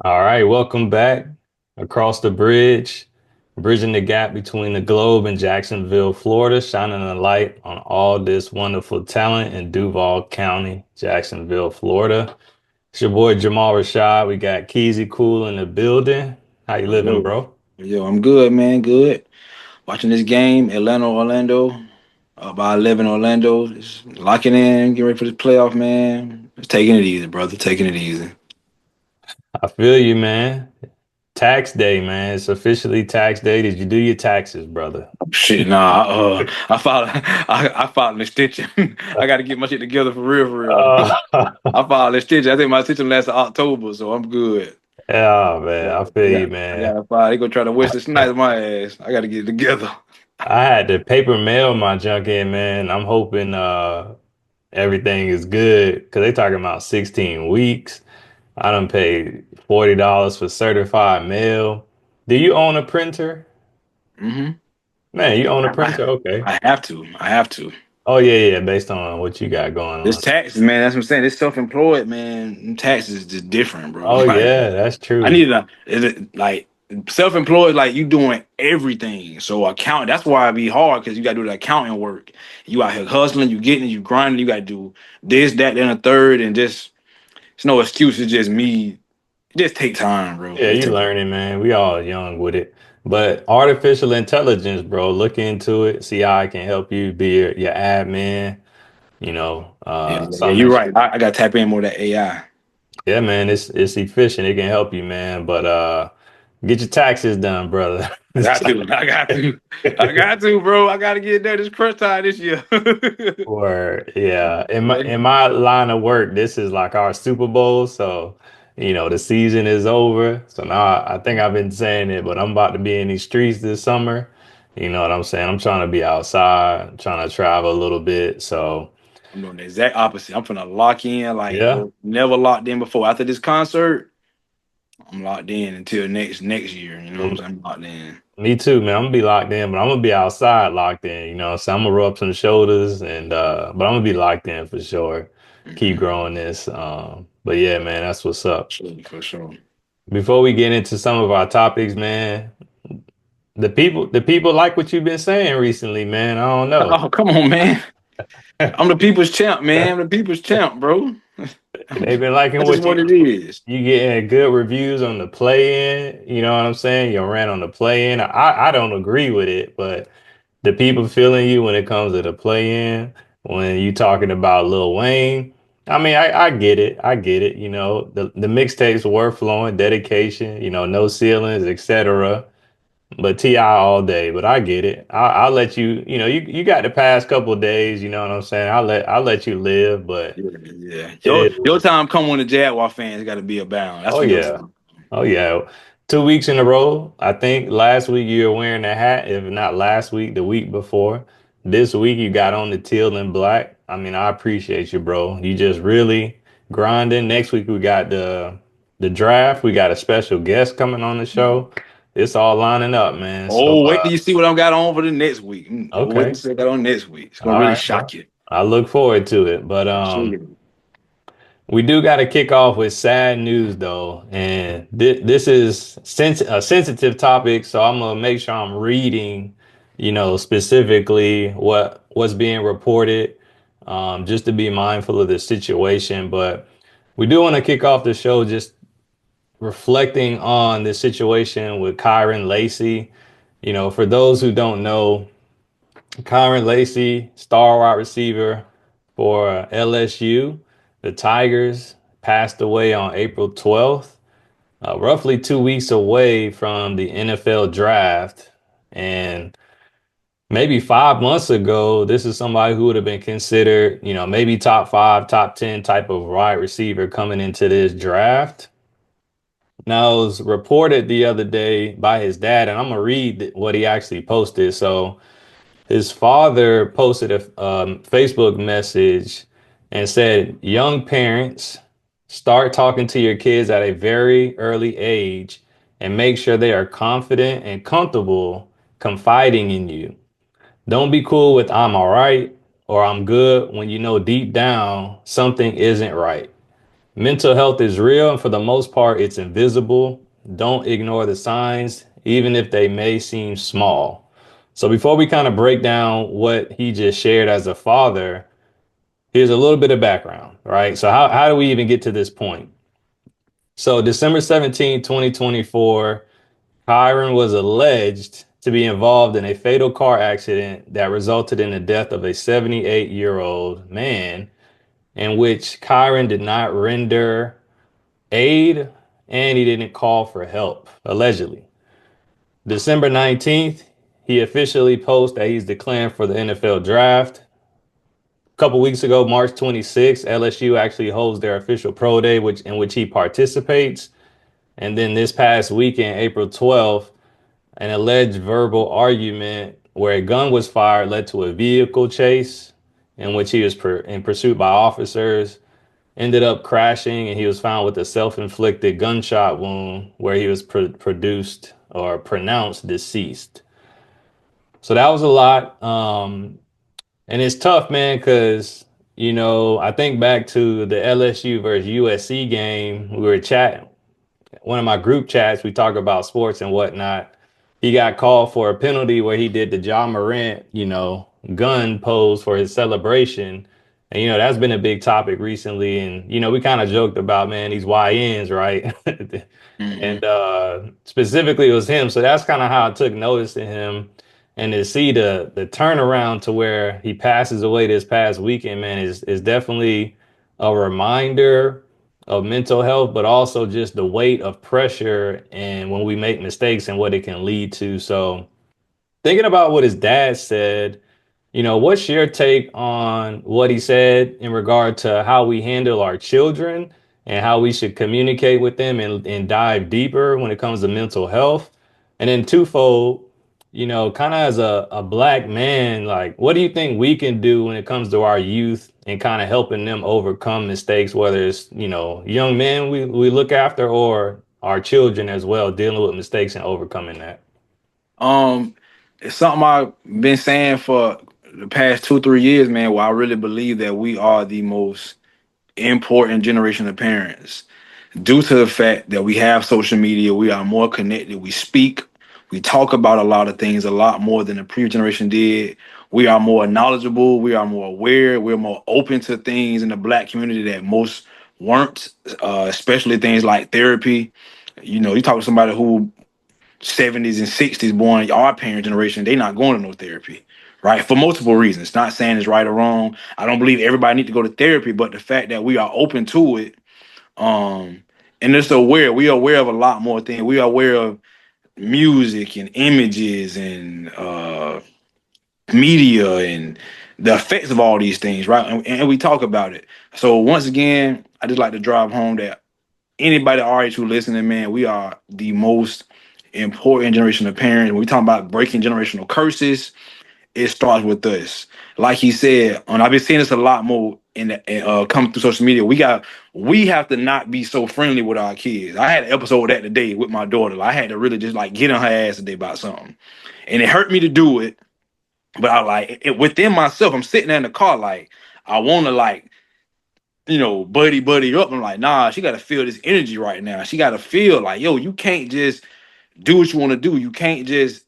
All right, welcome back across the bridge, bridging the gap between the globe and Jacksonville, Florida, shining a light on all this wonderful talent in Duval County, Jacksonville, Florida. It's your boy Jahmal Rashad. We got Keezy Kool in the building. How you living, Yo, bro? yo, I'm good, man. Good. Watching this game, Atlanta, Orlando, by 11 Orlando. Just locking in, getting ready for this playoff, man. Just taking it easy, brother. Taking it easy. I feel you, man. Tax day, man. It's officially tax day. Did you do your taxes, brother? Shit, nah. I filed, I filed an extension. I got to get my shit together for real. Uh, I filed an extension. I think my extension lasts October, so I'm good. yeah, Yeah, man. I feel you, I man. got to file. They gonna try to Wesley Snipes my ass. I got to get it together. I had to paper mail my junk in, man. I'm hoping everything is good because they talking about 16 weeks. I done paid $40 for certified mail. Do you own a printer? hmm Man, you own a I, printer? Okay. I have to. I have to. Oh yeah, yeah, based on what you got going This on. taxes, man. That's what I'm saying. This self-employed, man. Them taxes is just different, bro. Oh Like, yeah, that's I true. need to like self-employed, like you doing everything. So account. That's why it be hard because you got to do the accounting work. You out here hustling, you getting, you grinding. You got to do this, that, then a third, and just it's no excuse. It's just me. It just take time, bro. Yeah, It you take learning, man. We all young with it. But artificial intelligence, bro, look into it, see how I can help you be your admin, yeah. something You're that right. I got to tap in more of that AI. yeah, man, it's efficient. It can help you, man. But get your taxes done, brother. I got to. I got to. I got to, bro. I got to get there this crunch time this year. Or yeah, in my line of work, this is like our Super Bowl. So, the season is over. So now I think I've been saying it, but I'm about to be in these streets this summer. You know what I'm saying? I'm trying to be outside, I'm trying to travel a little bit. So I'm doing the exact opposite. I'm gonna lock in like yeah. never locked in before. After this concert, I'm locked in until next year. You know what I'm saying? I'm locked in. Me too, man. I'm gonna be locked in, but I'm gonna be outside locked in, so I'm gonna rub some shoulders and but I'm gonna be locked in for sure. Keep hmm growing this. But yeah, man, that's what's up. For sure. Before we get into some of our topics, man, the people like what you've been saying recently, man. I don't know. Oh, come on, man. I'm the people's champ, man. I'm the people's champ, bro. They've been liking That's just what what it is. you getting good reviews on the play-in, you know what I'm saying? Your rant on the play-in. I don't agree with it, but the people feeling you when it comes to the play-in, when you talking about Lil Wayne. I mean, I get it. I get it. The mixtapes were flowing, dedication, no ceilings, etc. But T.I. all day. But I get it. I'll let you, you got the past couple of days, you know what I'm saying? I'll let you live, but Yeah, yeah. it is. Your time come when the Jaguar fans got to be abound. That's Oh when your yeah. time. Oh yeah. 2 weeks in a row. I think last week you were wearing a hat. If not last week, the week before. This week you got on the teal and black. I mean, I appreciate you, bro. You just really grinding. Next week we got the draft. We got a special guest coming on the show. It's all lining up, man. So Oh, wait till you see what I got on for the next week. Oh, wait okay. to see what I got on next week. It's All gonna really right, bro. shock you. I look forward to it. But Absolutely. we do got to kick off with sad news, though, and this is a sensitive topic, so I'm gonna make sure I'm reading, specifically what's being reported, just to be mindful of the situation. But we do want to kick off the show just reflecting on the situation with Kyren Lacy. For those who don't know, Kyren Lacy, star wide receiver for LSU. The Tigers passed away on April 12th, roughly 2 weeks away from the NFL draft. And maybe 5 months ago, this is somebody who would have been considered, maybe top five, top 10 type of wide receiver coming into this draft. Now, it was reported the other day by his dad, and I'm going to read what he actually posted. So, his father posted a Facebook message and said, "Young parents, start talking to your kids at a very early age and make sure they are confident and comfortable confiding in you. Don't be cool with 'I'm all right' or 'I'm good' when you know deep down something isn't right." Mental health is real, and for the most part, it's invisible. Don't ignore the signs, even if they may seem small. So, before we kind of break down what he just shared as a father, here's a little bit of background, right? So, how do we even get to this point? So, December 17th, 2024, Kyren was alleged to be involved in a fatal car accident that resulted in the death of a 78-year-old man, in which Kyren did not render aid and he didn't call for help, allegedly. December 19th, he officially posted that he's declaring for the NFL draft. A couple weeks ago, March 26th, LSU actually holds their official pro day, in which he participates. And then this past weekend, April 12th, an alleged verbal argument where a gun was fired led to a vehicle chase in which he was in pursuit by officers, ended up crashing, and he was found with a self-inflicted gunshot wound where he was produced or pronounced deceased. So that was a lot. And it's tough, man, because, I think back to the LSU versus USC game. We were chatting, one of my group chats, we talk about sports and whatnot. He got called for a penalty where he did the John Morant, gun pose for his celebration. And, that's been a big topic recently. And, we kind of joked about, man, these YNs, right? Mm-hmm. And specifically it was him. So that's kind of how I took notice to him. And to see the turnaround to where he passes away this past weekend, man, is definitely a reminder of mental health, but also just the weight of pressure and when we make mistakes and what it can lead to. So thinking about what his dad said, what's your take on what he said in regard to how we handle our children and how we should communicate with them and dive deeper when it comes to mental health? And then twofold, kind of as a black man, like what do you think we can do when it comes to our youth and kind of helping them overcome mistakes, whether it's, young men we look after or our children as well, dealing with mistakes and overcoming that? Um, it's something I've been saying for the past 2, 3 years, man. Where I really believe that we are the most important generation of parents due to the fact that we have social media. We are more connected. We speak, we talk about a lot of things a lot more than the previous generation did. We are more knowledgeable. We are more aware. We're more open to things in the black community that most weren't, especially things like therapy. You talk to somebody who 70s and 60s born, our parent generation, they not going to no therapy, right? For multiple reasons. Not saying it's right or wrong. I don't believe everybody need to go to therapy, but the fact that we are open to it, um, and just aware, we are aware of a lot more things. We are aware of music and images and media and the effects of all these things, right? And we talk about it. So once again, I just like to drive home that anybody our age who listening, man, we are the most important generation of parents. When we talk about breaking generational curses, it starts with us. Like he said, and I've been seeing this a lot more in the coming through social media. We have to not be so friendly with our kids. I had an episode of that today with my daughter. I had to really just like get on her ass today about something, and it hurt me to do it. But I like it within myself. I'm sitting there in the car, like I want to like buddy up. I'm like, nah, she got to feel this energy right now. She got to feel like, yo, you can't just do what you want to do. You can't just,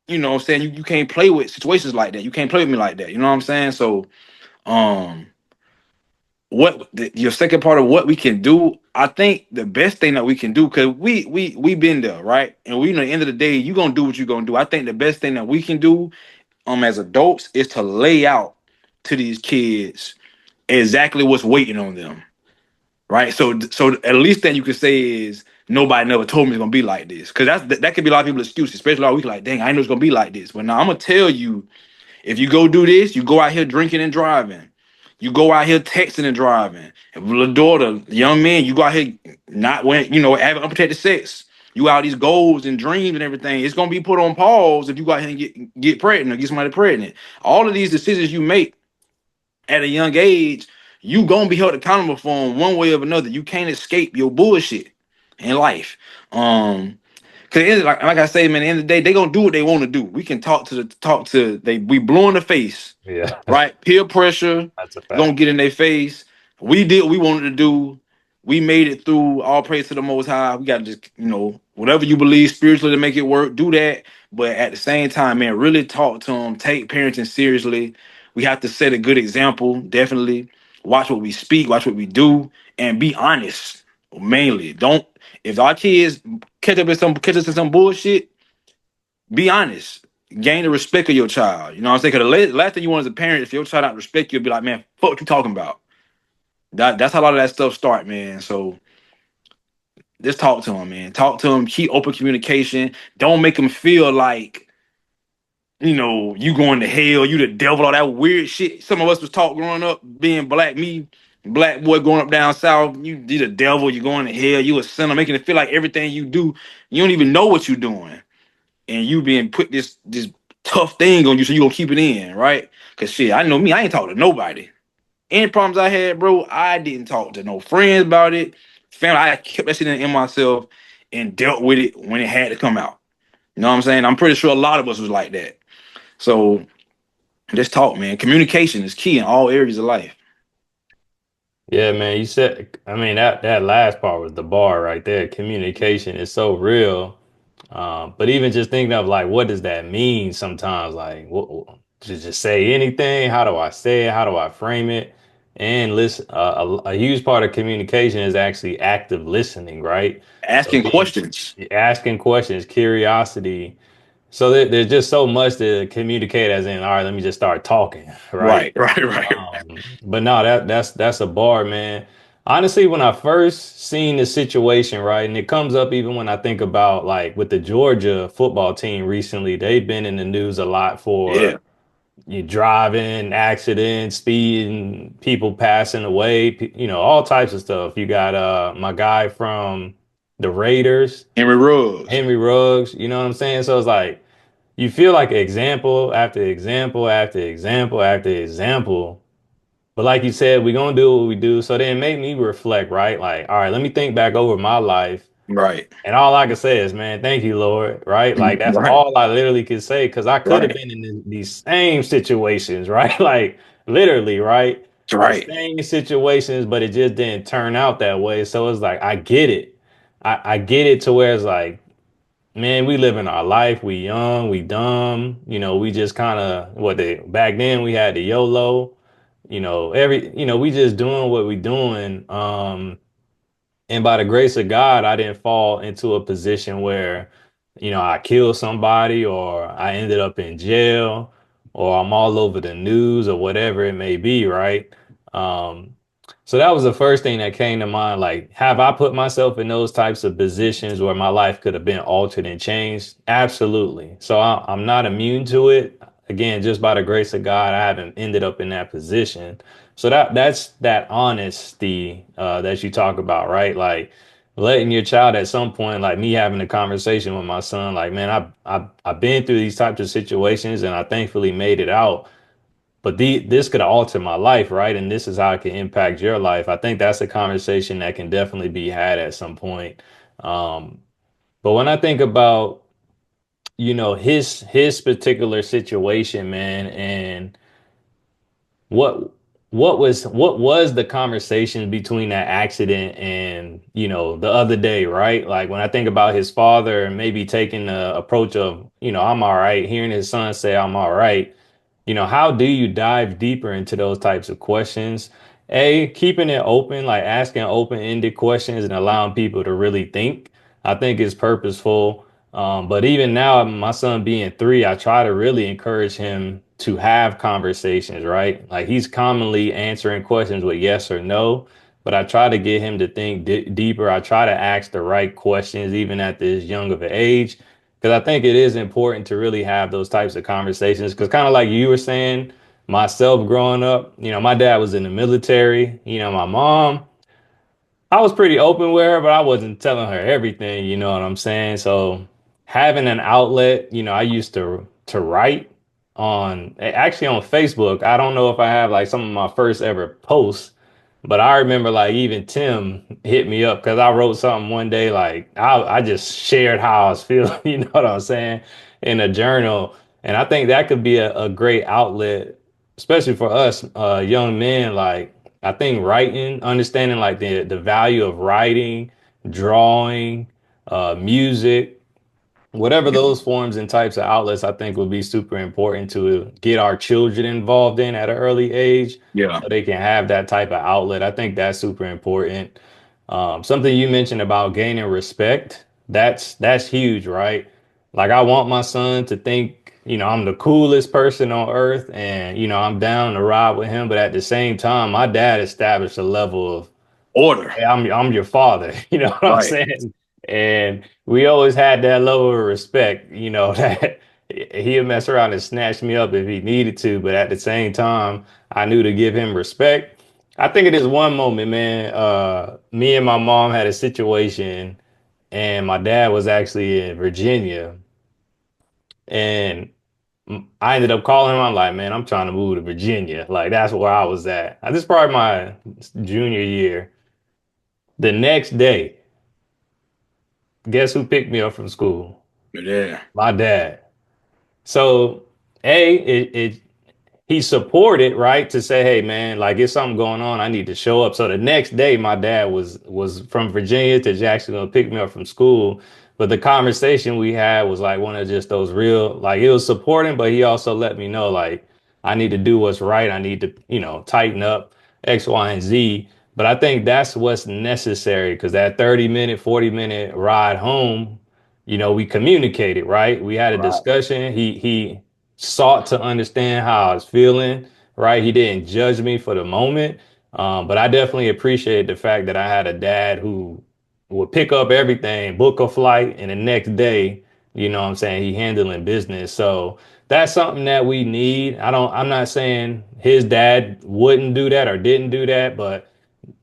what I'm saying, you can't play with situations like that. You can't play with me like that. You know what I'm saying? So, um, your second part of what we can do, I think the best thing that we can do, because we been there, right? And we know at the end of the day, you gonna do what you gonna do. I think the best thing that we can do, as adults, is to lay out to these kids exactly what's waiting on them. Right. So at least thing you could say is nobody never told me it's gonna be like this. Cause that could be a lot of people's excuses, especially all week, like, dang, I didn't know it's gonna be like this. But now I'm gonna tell you, if you go do this, you go out here drinking and driving. You go out here texting and driving. If little daughter, young man, you go out here not when having unprotected sex. You out these goals and dreams and everything. It's gonna be put on pause if you go out here and get pregnant or get somebody pregnant. All of these decisions you make at a young age, you gonna be held accountable for them one way or another. You can't escape your bullshit in life. Cause like I say, man, at the end of the day, they gonna do what they want to do. We can we blow in the face, Yeah, right? Peer pressure that's a gonna fact. get in their face. We did what we wanted to do. we made it through. All praise to the Most High. We gotta just, whatever you believe spiritually to make it work, do that. But at the same time, man, really talk to them. Take parenting seriously. We have to set a good example. Definitely watch what we speak, watch what we do, and be honest. Mainly, don't if our kids catch us in some bullshit, be honest. Gain the respect of your child. You know what I'm saying? Because the last thing you want as a parent, if your child not respect you, be like, man, fuck what you talking about. That's how a lot of that stuff start, man. So just talk to them, man. Talk to them. Keep open communication. Don't make them feel like you going to hell, you the devil, all that weird shit. Some of us was taught growing up, being black, me, black boy growing up down south. You the devil, you going to hell, you a sinner, making it feel like everything you do, you don't even know what you're doing, and you being put this tough thing on you, so you gonna keep it in, right? Cause shit, I know me, I ain't talk to nobody. Any problems I had, bro, I didn't talk to no friends about it. Family, I kept that shit in myself and dealt with it when it had to come out. You know what I'm saying? I'm pretty sure a lot of us was like that. So just talk, man. Communication is key in all areas of life. Yeah, man, you said, I mean, that last part was the bar right there. Communication is so real. But even just thinking of like, what does that mean sometimes? Like, to just say anything? How do I say it? How do I frame it? And listen, a huge part of communication is actually active listening, right? So Asking being questions. asking questions, curiosity. So there's just so much to communicate as in, all right, let me just start talking, right? Right, right, right. But no, that's a bar, man. Honestly, when I first seen the situation, right, and it comes up even when I think about like with the Georgia football team recently, they've been in the news a lot for Yeah. you driving, accidents, speeding, people passing away, all types of stuff. You got my guy from the Raiders, Henry Ruggs. Henry Ruggs, you know what I'm saying? So it's like you feel like example after example after example after example. But like you said, we're gonna do what we do. So then it made me reflect, right? Like, all right, let me think back over my life. Right. And all I can say is, man, thank you, Lord, right? Like that's Right. all I literally could say because I could have Right. been in these same situations, right? Like literally, right? The Right. same situations, but it just didn't turn out that way. So it's like I get it. I get it to where it's like, man, we living our life. We young, we dumb. We just kind of what they back then we had the YOLO. We just doing what we doing. And by the grace of God, I didn't fall into a position where, I killed somebody or I ended up in jail or I'm all over the news or whatever it may be, right? Um, so that was the first thing that came to mind. Like, have I put myself in those types of positions where my life could have been altered and changed? Absolutely. So I'm not immune to it. Again, just by the grace of God, I haven't ended up in that position. So that's that honesty that you talk about, right? Like letting your child at some point, like me having a conversation with my son, like, man, I've been through these types of situations and I thankfully made it out. But this could alter my life, right? And this is how it can impact your life. I think that's a conversation that can definitely be had at some point. Um, but when I think about, his particular situation, man, and what what was the conversation between that accident and the other day, right? Like when I think about his father and maybe taking the approach of I'm all right, hearing his son say I'm all right, how do you dive deeper into those types of questions? Keeping it open, like asking open-ended questions and allowing people to really think, I think is purposeful. But even now, my son being 3, I try to really encourage him to have conversations, right? Like he's commonly answering questions with yes or no, but I try to get him to think deeper. I try to ask the right questions, even at this young of an age, because I think it is important to really have those types of conversations. Because kind of like you were saying, myself growing up, my dad was in the military. My mom, I was pretty open with her, but I wasn't telling her everything, you know what I'm saying? So having an outlet, I used to write actually on Facebook. I don't know if I have like some of my first ever posts, but I remember like even Tim hit me up because I wrote something one day like I just shared how I was feeling, you know what I'm saying, in a journal. And I think that could be a great outlet, especially for us young men, like I think writing, understanding like the value of writing, drawing, music, whatever Yeah, those forms and types of outlets, I think would be super important to get our children involved in at an early age yeah, so they can have that type of outlet. I think that's super important. Something you mentioned about gaining respect, that's huge, right? Like I want my son to think, I'm the coolest person on earth and, I'm down to ride with him. But at the same time, my dad established a level of order, hey, I'm your father, you know what I'm right. saying? And we always had that level of respect, that he'd mess around and snatch me up if he needed to, but at the same time, I knew to give him respect. I think it is one moment, man. Me and my mom had a situation, and my dad was actually in Virginia, and I ended up calling him. I'm like, man, I'm trying to move to Virginia. Like that's where I was at. This is probably my junior year. The next day, guess who picked me up from school? Yeah, My dad. So, it he supported, right, to say, hey man, like it's something going on. I need to show up. So the next day, my dad was from Virginia to Jacksonville to pick me up from school. But the conversation we had was like one of just those real, like it was supporting, but he also let me know like I need to do what's right. I need to, tighten up X, Y, and Z. But I think that's what's necessary because that 30-minute, 40-minute ride home, we communicated, right? We had a right. discussion. He sought to understand how I was feeling, right? He didn't judge me for the moment. But I definitely appreciate the fact that I had a dad who would pick up everything, book a flight, and the next day, what I'm saying, he handling business. So that's something that we need. I'm not saying his dad wouldn't do that or didn't do that, but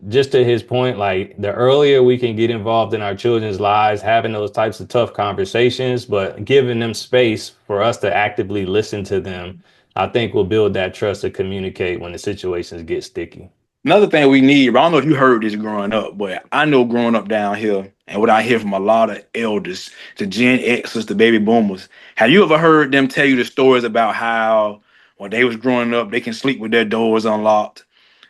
just to his point, like the earlier we can get involved in our children's lives, having those types of tough conversations, but giving them space for us to actively listen to them, I think will build that trust to communicate when the situations get sticky. Another thing we need, but I don't know if you heard this growing up, but I know growing up down here, and what I hear from a lot of elders, the Gen Xers, the baby boomers, have you ever heard them tell you the stories about how when they was growing up, they can sleep with their doors unlocked?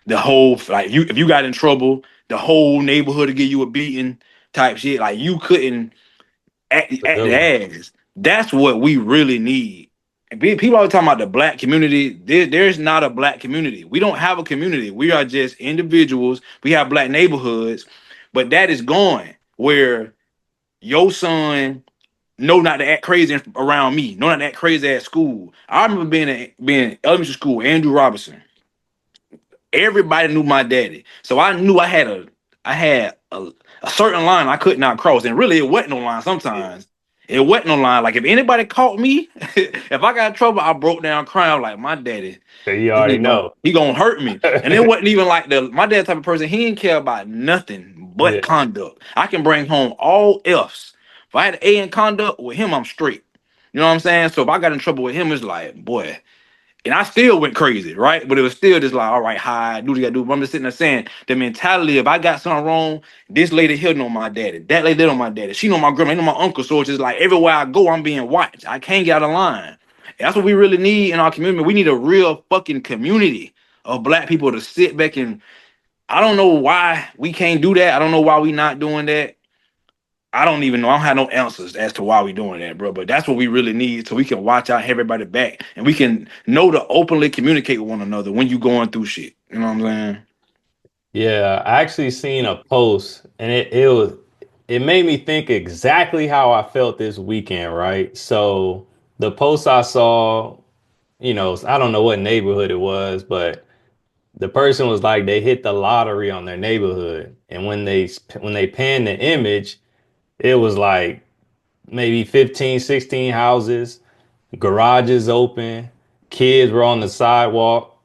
The whole like you if you got in trouble, the whole neighborhood to give you a beating type shit. Like you couldn't It's a act good the one. ass. That's what we really need. And people always talking about the black community. There's not a black community. We don't have a community. We are just individuals. We have black neighborhoods, but that is gone where your son know not to act crazy around me. Know not to act crazy at school. I remember being in elementary school, Andrew Robinson. Everybody knew my daddy, so I knew I had a certain line I could not cross, and really it wasn't no line. Yeah. Sometimes it wasn't no line. Like if anybody caught me, if I got in trouble, I broke down crying. I'm like my daddy, So you this already nigga gonna know. he gonna hurt me. And it wasn't even like the my dad type of person. He didn't care about nothing but Yeah. conduct. I can bring home all F's. If I had an A in conduct with him, I'm straight. You know what I'm saying? So if I got in trouble with him, it's like, boy, and I still went crazy, right? But it was still just like, all right, hi, do what you gotta do. But I'm just sitting there saying the mentality if I got something wrong, this lady here know my daddy, that lady there know my daddy, she know my grandma, know my uncle. So it's just like everywhere I go, I'm being watched. I can't get out of line. And that's what we really need in our community. We need a real fucking community of black people to sit back and I don't know why we can't do that. I don't know why we not doing that. I don't even know. I don't have no answers as to why we doing that, bro. But that's what we really need, so we can watch out, have everybody back, and we can know to openly communicate with one another when you going through shit. You know what I'm saying? Yeah, I actually seen a post and it made me think exactly how I felt this weekend, right? So the post I saw, I don't know what neighborhood it was, but the person was like they hit the lottery on their neighborhood, and when they panned the image, it was like maybe 15, 16 houses, garages open, kids were on the sidewalk.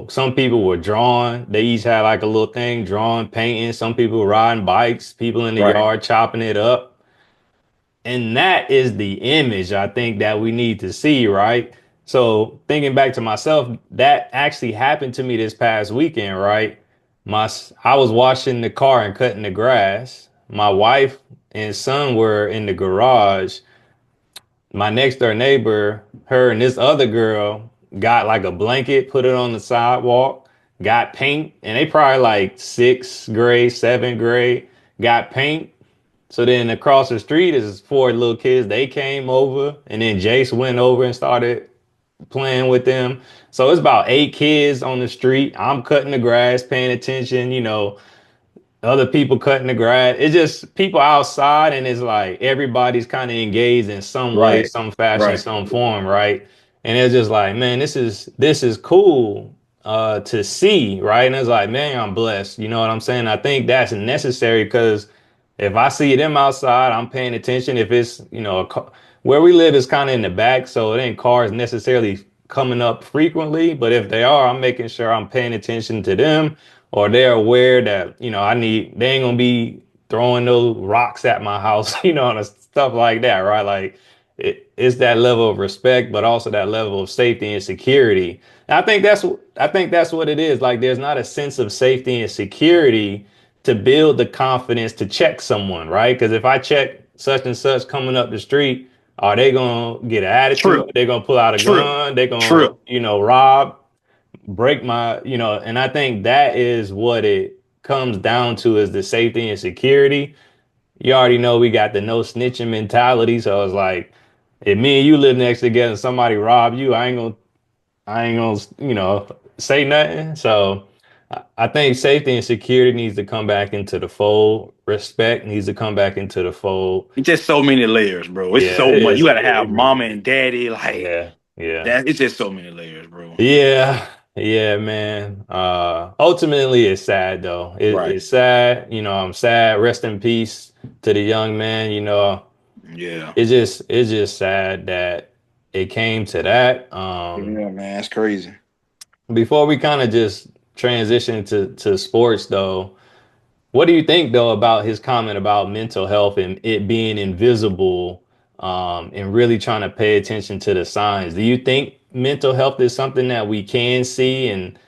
Some people were drawing. They each had like a little thing, drawing, painting. Some people were riding bikes, people in the Right. yard chopping it up. And that is the image I think that we need to see, right? So thinking back to myself, that actually happened to me this past weekend, right? I was washing the car and cutting the grass. My wife and son were in the garage. My next door neighbor, her and this other girl got like a blanket, put it on the sidewalk, got paint, and they probably like sixth grade, seventh grade, got paint. So then across the street is four little kids. They came over, and then Jace went over and started playing with them. So it's about eight kids on the street. I'm cutting the grass, paying attention, other people cutting the grass. It's just people outside, and it's like everybody's kind of engaged in some way, Right. some fashion, Right. some form, right? And it's just like, man, this is cool to see, right? And it's like, man, I'm blessed. You know what I'm saying? I think that's necessary because if I see them outside, I'm paying attention. If it's, where we live is kind of in the back, so it ain't cars necessarily coming up frequently. But if they are, I'm making sure I'm paying attention to them, or they're aware that, they ain't gonna be throwing those rocks at my house, and stuff like that, right? Like it's that level of respect, but also that level of safety and security. And I think that's what it is. Like there's not a sense of safety and security to build the confidence to check someone, right? Because if I check such and such coming up the street, are they gonna get an attitude? True. They're gonna pull out a True. gun, they're gonna, True. rob, break my, and I think that is what it comes down to is the safety and security. You already know we got the no snitching mentality. So it's like if me and you live next together and somebody rob you, I ain't gonna, say nothing. So I think safety and security needs to come back into the fold. Respect needs to come back into the fold. It's just so many layers, bro. It's Yeah, so it much. You is. gotta It have really mama and daddy, like Yeah, yeah, that. It's just so many layers, bro. yeah, yeah, man. Ultimately, it's sad though. Right. It's sad. I'm sad. Rest in peace to the young man. Yeah. It's just sad that it came to that. Yeah, man. That's crazy. Before we kind of just transition to sports though, what do you think though about his comment about mental health and it being invisible, and really trying to pay attention to the signs? Do you think mental health is something that we can see, and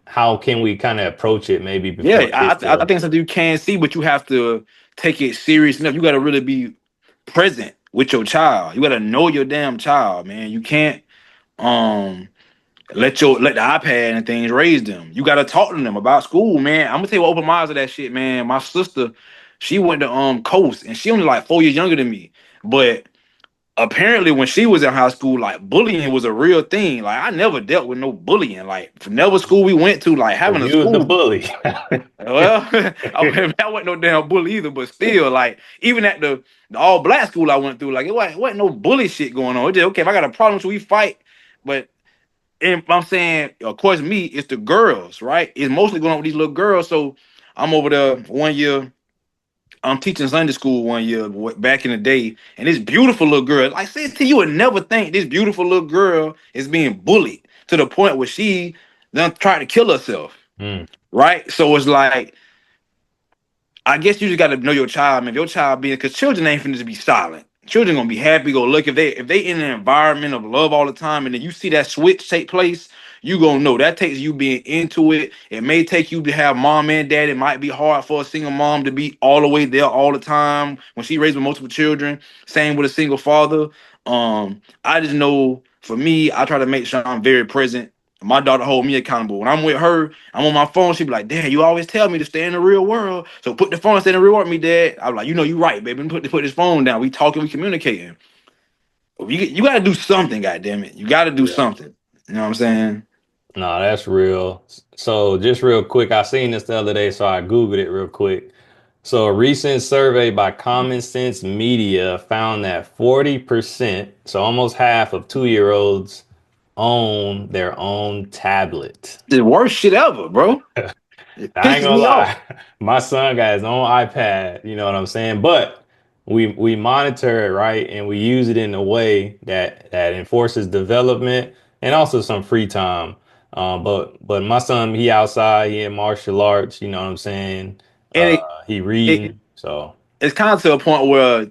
how can we kind of approach it maybe Yeah, before it gets I to think it's something you can see, but you have to take it serious enough. You got to really be present with your child. You got to know your damn child, man. You can't um let the iPad and things raise them. You got to talk to them about school, man. I'm gonna tell you what open my eyes to that shit, man. My sister, she went to Coast, and she only like 4 years younger than me, but apparently when she was in high school, like bullying was a real thing. Like I never dealt with no bullying. Like for never school we went to, like so having a you was the school. bully? Well, I wasn't no damn bully either, but still, like even at the all black school I went through, like it wasn't no bully shit going on. It just okay if I got a problem, so we fight. But and I'm saying, of course, me, it's the girls, right? It's mostly going on with these little girls. So I'm over there 1 year. I'm teaching Sunday school 1 year back in the day, and this beautiful little girl, like say to you would never think this beautiful little girl is being bullied to the point where she then tried to kill herself, Mm. right? So it's like I guess you just got to know your child, man. If your child being, because children ain't finna just be silent. Children gonna be happy. Go look if they in an environment of love all the time, and then you see that switch take place, you gonna know that takes you being into it. It may take you to have mom and dad. It might be hard for a single mom to be all the way there all the time when she raised with multiple children. Same with a single father. I just know for me, I try to make sure I'm very present. My daughter hold me accountable. When I'm with her, I'm on my phone. She be like, "Dad, you always tell me to stay in the real world. So put the phone and stay in the real world with me, Dad." I'm like, "You right, baby. Put this phone down. We talking, we communicating. You got to do something, goddamn it. You got to do Yeah. something. You know what I'm saying?" No, that's real. So just real quick, I seen this the other day, so I Googled it real quick. So a recent survey by Common Sense Media found that 40%, so almost half of 2-year-olds own their own tablet. The worst shit ever, bro. It I ain't pisses gonna me off. lie. My son got his own iPad, you know what I'm saying? But we monitor it, right? And we use it in a way that enforces development and also some free time. But my son, he outside, he in martial arts, you know what I'm saying? And He it reading. So it's kind of to a point where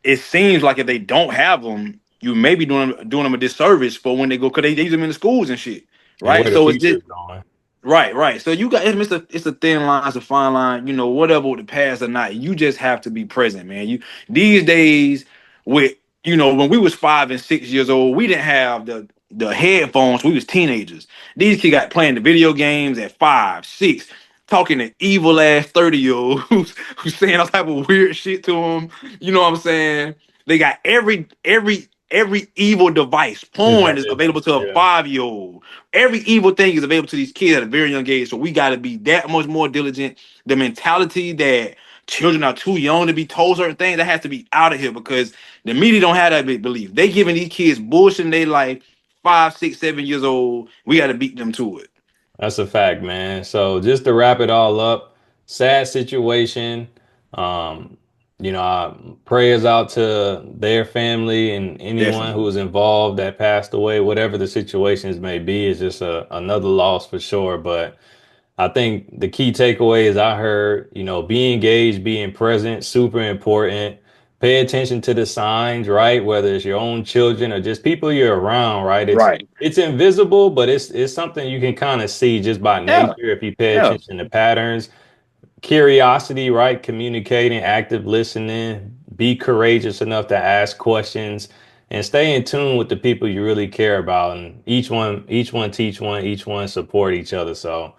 it seems like if they don't have them, you may be doing them a disservice for when they go because they use them in the schools and shit, and right? where the So it's future just is going. right, right. So you got it's a thin line, it's a fine line, whatever with the past or not. You just have to be present, man. These days with when we was 5 and 6 years old, we didn't have the headphones. We was teenagers. These kids got playing the video games at 5, 6, talking to evil ass 30-year olds who's saying all type of weird shit to them. You know what I'm saying? They got every evil device. Is Porn that is it? available to a Yeah. 5-year old. Every evil thing is available to these kids at a very young age. So we got to be that much more diligent. The mentality that children are too young to be told certain things, that has to be out of here, because the media don't have that big belief. They giving these kids bullshit in their life, 5, 6, 7 years old. We got to beat them to it. That's a fact, man. So just to wrap it all up, sad situation. Um, prayers out to their family and anyone who Definitely. was involved that passed away, whatever the situations may be, is just another loss for sure. But I think the key takeaways I heard, be engaged, being present, super important. Pay attention to the signs, right? Whether it's your own children or just people you're around, right? Right. It's invisible, but it's something you can kind of see just by Yeah. nature if you pay Yeah. attention to patterns. Curiosity, right? Communicating, active listening, be courageous enough to ask questions and stay in tune with the people you really care about. And each one teach one, each one support each other. So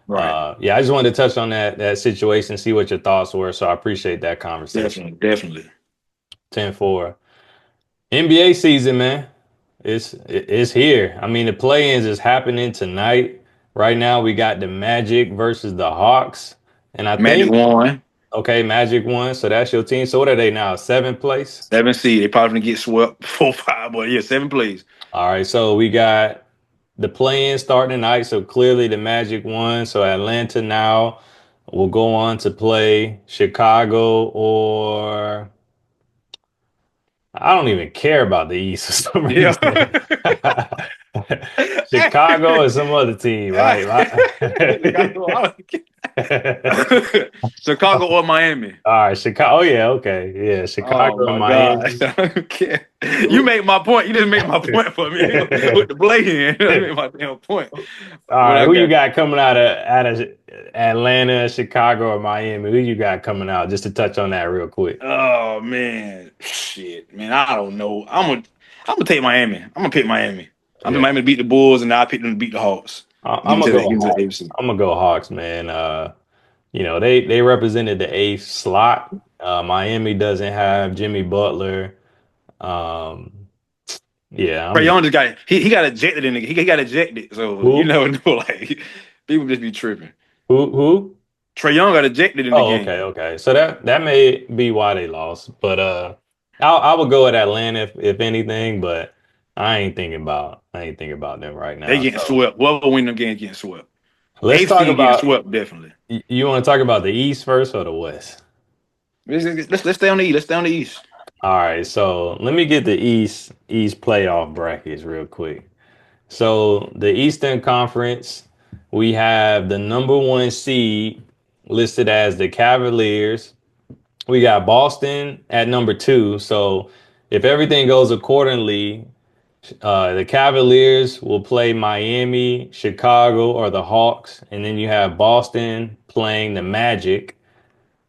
Right. yeah, I just wanted to touch on that situation, see what your thoughts were. So I appreciate that conversation. Definitely. Definitely. 10-4. NBA season, man. It's here. I mean, the play-ins is happening tonight. Right now, we got the Magic versus the Hawks, and I Magic think won. okay, Magic won. So that's your team. So what are they now? Seventh place. 7 seed. They probably gonna get swept 4, 5, but yeah, 7 plays. All right. So we got the play-in starting tonight. So clearly the Magic won. So Atlanta now will go on to play Chicago or I don't even care about the East for some Yeah. reason. Chicago is some other team, right? Chicago. Chicago or Miami. All right, Chicago. Oh yeah, okay, yeah, Oh Chicago and my gosh. Miami. Okay. You make my point. You just make my point for me with the Blake in. You make my damn point. All What right, I who you got? got coming out of Atlanta, Chicago, or Miami? Who you got coming out? Just to touch on that real quick. Oh man. Shit, man. I don't know. I'm gonna take Miami. I'm gonna pick Miami. I'm Yeah, gonna Miami to beat the Bulls, and I pick them to beat the Hawks. I'm gonna go Get into the Hawks. AFC. I'm gonna go Hawks, man. They represented the eighth slot. Miami doesn't have Jimmy Butler. Um, yeah, Trey I'm Young just got he got ejected in the he got ejected. So you who never know. Like people just be tripping. who? Trey Young got ejected in the Oh, okay, game. okay. So that may be why they lost, but I would go with Atlanta if anything, but I ain't thinking about them right They now. getting So swept. Whoever win them games getting swept. let's talk AFC getting about. swept definitely. You want to talk about the East first or the West? Let's stay on the East. Let's stay on the East. All right, so let me get the East playoff brackets real quick. So the Eastern Conference, we have the number one seed listed as the Cavaliers. We got Boston at number two. So if everything goes accordingly, the Cavaliers will play Miami, Chicago, or the Hawks, and then you have Boston playing the Magic.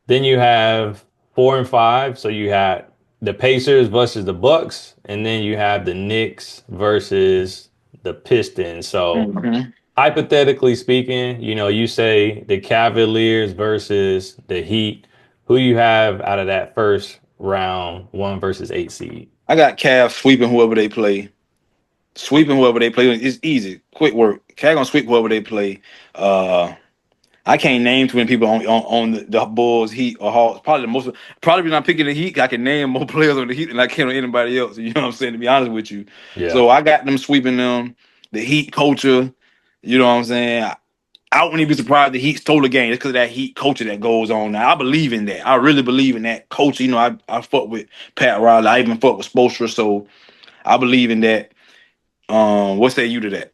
Then you have 4 and 5. So you had the Pacers versus the Bucks, and then you have the Knicks versus the Pistons. So Mhm. hypothetically speaking, you say the Cavaliers versus the Heat. Who you have out of that first round, 1 versus 8 seed? I got Cavs sweeping whoever they play. Sweeping whoever they play. It's easy. Quick work. Cavs gonna sweep whoever they play. Uh I can't name too many people on the Bulls, Heat, or Hawks. Probably when I'm picking the Heat, I can name more players on the Heat than I can on anybody else. You know what I'm saying? To be honest with you, Yeah. so I got them sweeping them. The Heat culture, you know what I'm saying? I wouldn't even be surprised the Heat stole the game. It's because of that Heat culture that goes on now. I believe in that. I really believe in that culture. I fuck with Pat Riley. I even fuck with Spoelstra, so I believe in that. What say you to that?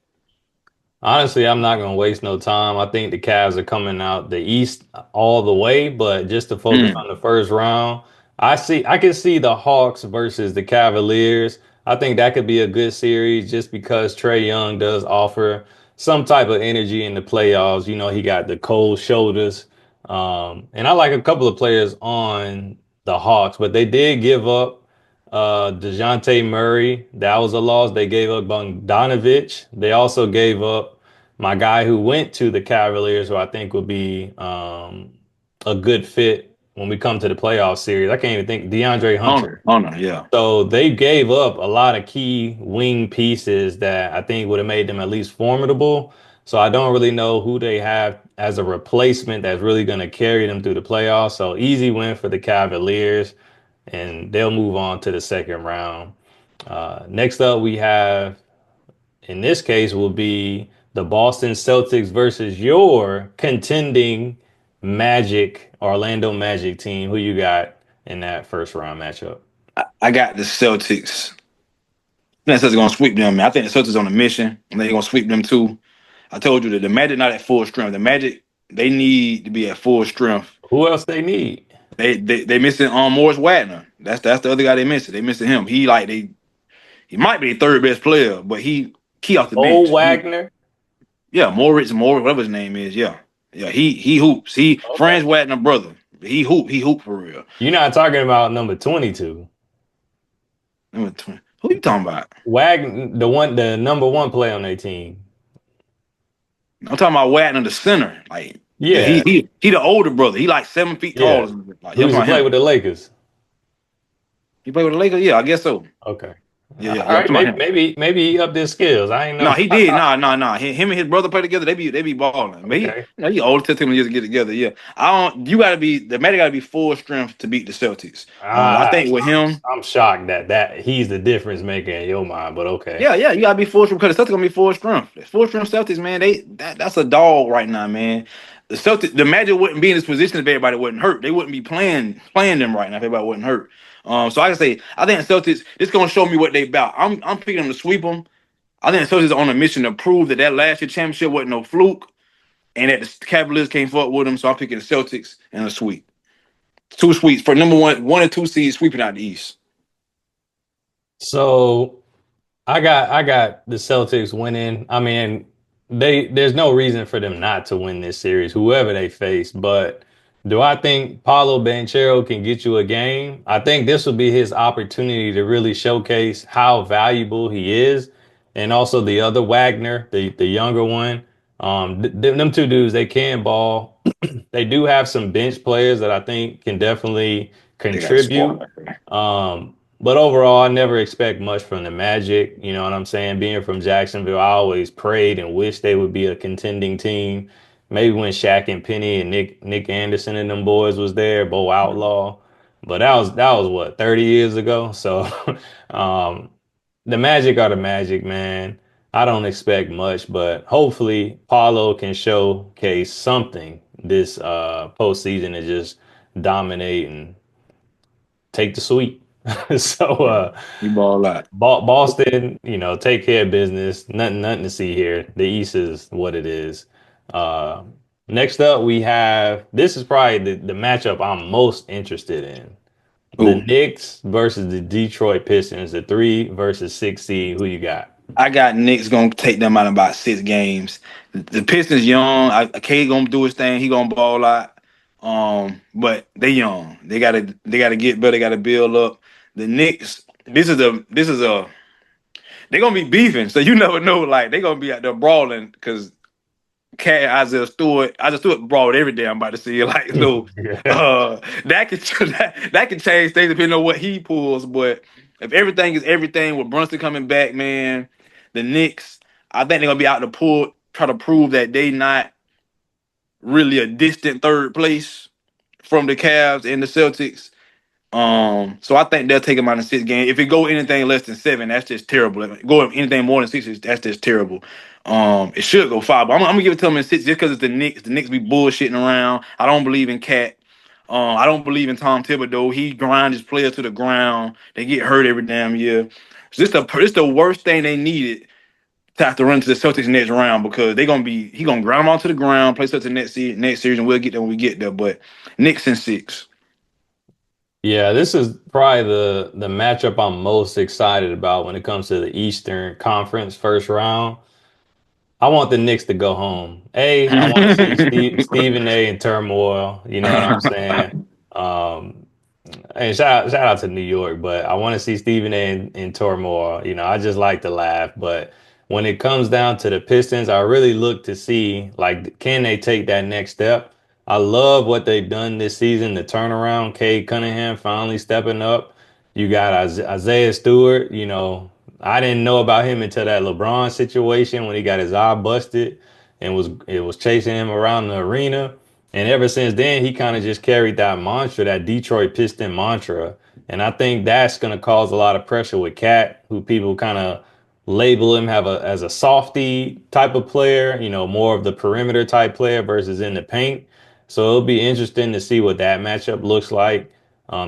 Honestly, I'm not going to waste no time. I think the Cavs are coming out the East all the way, but just to focus Mm. on the first round, I can see the Hawks versus the Cavaliers. I think that could be a good series just because Trey Young does offer some type of energy in the playoffs. He got the cold shoulders. And I like a couple of players on the Hawks, but they did give up. DeJounte Murray, that was a loss. They gave up Bogdanovich. They also gave up my guy who went to the Cavaliers, who I think would be a good fit when we come to the playoff series. I can't even think DeAndre Hunter. Oh no, yeah. So they gave up a lot of key wing pieces that I think would have made them at least formidable. So I don't really know who they have as a replacement that's really going to carry them through the playoffs. So easy win for the Cavaliers, and they'll move on to the second round. Next up, we have, in this case, will be the Boston Celtics versus your contending Magic, Orlando Magic team. Who you got in that first round matchup? I got the Celtics. I think the Celtics gonna sweep them, man. I think the Celtics on a mission, and they're gonna sweep them too. I told you that the Magic not at full strength. The Magic they need to be at full strength. Who else they need? They missing Morris Wagner. That's the other guy they missing. They missing him. He might be the third best player, but he key off the Old bench. Wagner. Yeah, Morris, whatever his name is. Yeah, yeah. He hoops. He Okay. Franz Wagner brother. He hoop for real. You're not talking about number 22. Who you talking about? Wagner, the number one player on their team. I'm talking about Wagner, the center. Like, yeah, Yeah, he the older brother. He like 7 feet tall. yeah. Or something. Like, Who yeah, I'm used to talking play about him. with the Lakers? He played with the Lakers. Yeah, I guess so. Okay. Yeah, All yeah, yeah. I'm right. talking about Maybe him. maybe maybe he upped his skills. I ain't No, know. he did. No. Him and his brother play together. They be balling. But Okay. he older. 10 years to get together. Yeah, I don't. You got to be the Magic. Got to be full strength to beat the Celtics. I I, think with him. I'm shocked that he's the difference maker in your mind, but okay. Yeah, you gotta be full strength because the Celtics gonna be full strength. Full strength Celtics, man. That's a dog right now, man. The Magic wouldn't be in this position if everybody wasn't hurt. They wouldn't be playing them right now if everybody wasn't hurt. So I can say I think the Celtics. This gonna show me what they about. I'm picking them to sweep them. I think the Celtics are on a mission to prove that last year championship wasn't no fluke, and that the Cavaliers can't fuck with them. So I'm picking the Celtics and a sweep. Two sweeps for number one and two seeds sweeping out the East. So I got the Celtics winning. I mean, there's no reason for them not to win this series, whoever they face. But do I think Paulo Banchero can get you a game? I think this will be his opportunity to really showcase how valuable he is, and also the other Wagner, the younger one. Them two dudes, they can ball. They do have some bench players that I think can definitely They got a contribute. squad. But overall, I never expect much from the Magic. You know what I'm saying? Being from Jacksonville, I always prayed and wished they would be a contending team. Maybe when Shaq and Penny and Nick Anderson and them boys was there, Bo Outlaw. But that was what, 30 years ago. So um, the Magic are the Magic, man. I don't expect much, but hopefully Paulo can showcase something this postseason to just dominate and take the sweep. So Yeah, he ball out. Boston, take care of business. Nothing to see here. The East is what it is. Uh, Next up, we have, this is probably the matchup I'm most interested in. The Ooh. Knicks versus the Detroit Pistons, the 3 versus 6 seed. Who you got? I got Knicks gonna take them out in about 6 games. The Pistons young. K gonna do his thing. He gonna ball out. But they young. They gotta get better. They gotta build up. The Knicks. This is a. They gonna be beefing. So you never know. Like they gonna be out there brawling because Cat Isaiah Stewart brawled every day. I'm about to see like so. Yeah. That can that can change things depending on what he pulls. But if everything is everything with Brunson coming back, man, the Knicks, I think they're gonna be out to pull, try to prove that they not really a distant third place from the Cavs and the Celtics. So I think they'll take them out in 6 games. If it go anything less than 7, that's just terrible. If it go anything more than 6, that's just terrible. It should go 5, but I'm gonna give it to them in 6 just because it's the Knicks. The Knicks be bullshitting around. I don't believe in Cat. I don't believe in Tom Thibodeau. He grinds his players to the ground. They get hurt every damn year. So this the worst thing they needed to have to run to the Celtics next round because he gonna grind them all to the ground, play Celtics next series, and we'll get there when we get there. But Knicks in 6. Yeah, this is probably the matchup I'm most excited about when it comes to the Eastern Conference first round. I want the Knicks to go home. I want to see Stephen A in turmoil. You know what I'm saying? Um, And shout out to New York, but I want to see Stephen A in turmoil. You know, I just like to laugh, but when it comes down to the Pistons, I really look to see like can they take that next step? I love what they've done this season, the turnaround. Cade Cunningham finally stepping up. You got Isaiah Stewart. You know, I didn't know about him until that LeBron situation when he got his eye busted and was chasing him around the arena. And ever since then, he kind of just carried that mantra, that Detroit Piston mantra. And I think that's going to cause a lot of pressure with Cat, who people kind of label him as a softy type of player, you know, more of the perimeter type player versus in the paint. So it'll be interesting to see what that matchup looks like.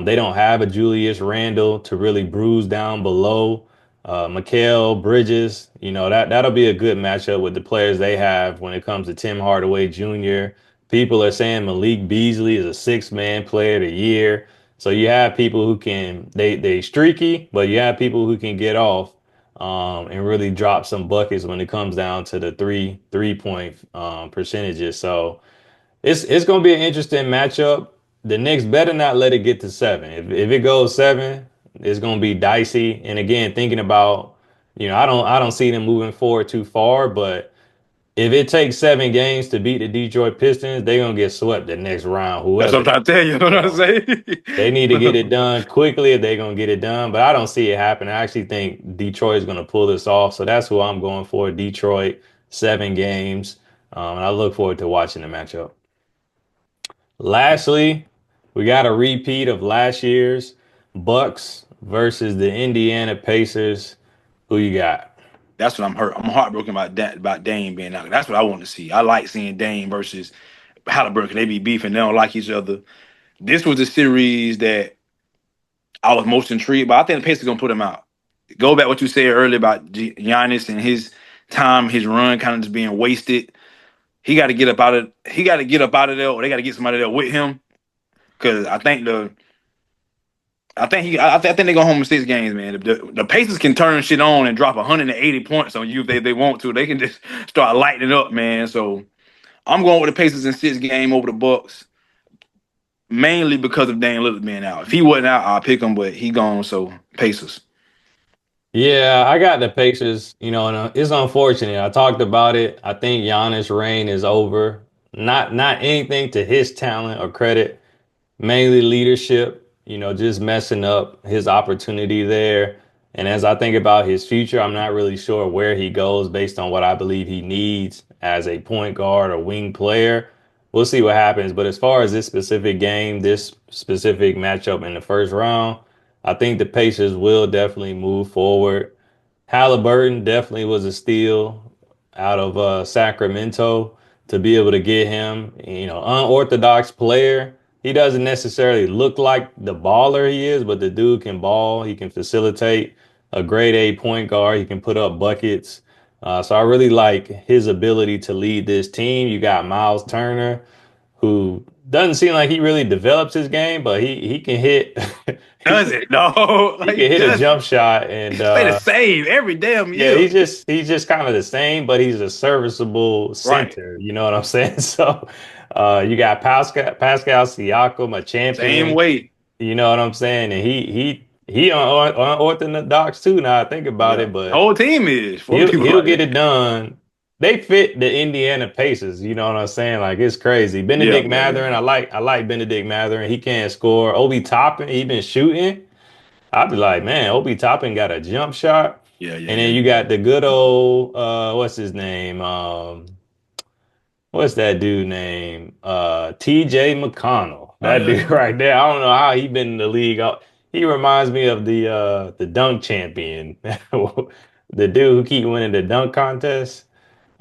They don't have a Julius Randle to really bruise down below. Mikal Bridges, you know, that'll be a good matchup with the players they have when it comes to Tim Hardaway Jr. People are saying Malik Beasley is a six-man player of the year. So you have people who can they streaky, but you have people who can get off and really drop some buckets when it comes down to the three point percentages. So it's going to be an interesting matchup. The Knicks better not let it get to seven. If it goes seven, it's going to be dicey. And again, thinking about, you know, I don't see them moving forward too far, but if it takes 7 games to beat the Detroit Pistons, they're gonna get swept the next round, That's what whoever. I'm trying to tell you. You know what I'm So saying? they need to get it done quickly if they're gonna get it done. But I don't see it happen. I actually think Detroit is gonna pull this off. So that's who I'm going for. Detroit, 7 games. And I look forward to watching the matchup. Lastly, we got a repeat of last year's Bucks versus the Indiana Pacers. Who you got? That's what I'm hurt. I'm heartbroken about that, about Dame being out. That's what I want to see. I like seeing Dame versus Halliburton. They be beefing. They don't like each other. This was the series that I was most intrigued by. I think the Pacers gonna put him out. Go back what you said earlier about Giannis and his time, his run, kind of just being wasted. He got to get up out of. He got to get up out of there, or they got to get somebody there with him. Because I think they go home in 6 games, man. The Pacers can turn shit on and drop 180 points on you if they want to. They can just start lighting it up, man. So I'm going with the Pacers in 6 game over the Bucks, mainly because of Dame Lillard being out. If he wasn't out, I'll pick him, but he gone, so Pacers. Yeah, I got the Pacers, you know, and it's unfortunate. I talked about it. I think Giannis' reign is over. Not anything to his talent or credit, mainly leadership, you know, just messing up his opportunity there. And as I think about his future, I'm not really sure where he goes based on what I believe he needs as a point guard or wing player. We'll see what happens. But as far as this specific game, this specific matchup in the first round, I think the Pacers will definitely move forward. Halliburton definitely was a steal out of Sacramento to be able to get him, you know, unorthodox player. He doesn't necessarily look like the baller he is, but the dude can ball. He can facilitate a grade A point guard. He can put up buckets. So I really like his ability to lead this team. You got Miles Turner, who doesn't seem like he really develops his game, but he can hit. he Does can it? No, he like he can hit a does. jump shot, and Stay the same every damn yeah, year. he's just kind of the same, but he's a serviceable Right. center. You know what I'm saying? So, you got Pascal Siakam, a Same champion. way. You know what I'm saying? And he unorthodox too. Now I think about Yeah. it, The but whole team is for he'll people he'll like get that. it done. They fit the Indiana Pacers. You know what I'm saying? Like it's crazy. Yeah, Benedict yeah, yeah. Mathurin, I like Benedict Mathurin. He can't score. Obi Toppin, he been shooting. I'd be like, man, Obi Toppin got a jump shot. Yeah, yeah, And yeah, then you yeah. got the good old what's his name? What's that dude name? TJ McConnell. Oh, That yeah, dude yeah. right there. I don't know how he been in the league. He reminds me of the dunk champion. The dude who keep winning the dunk contest.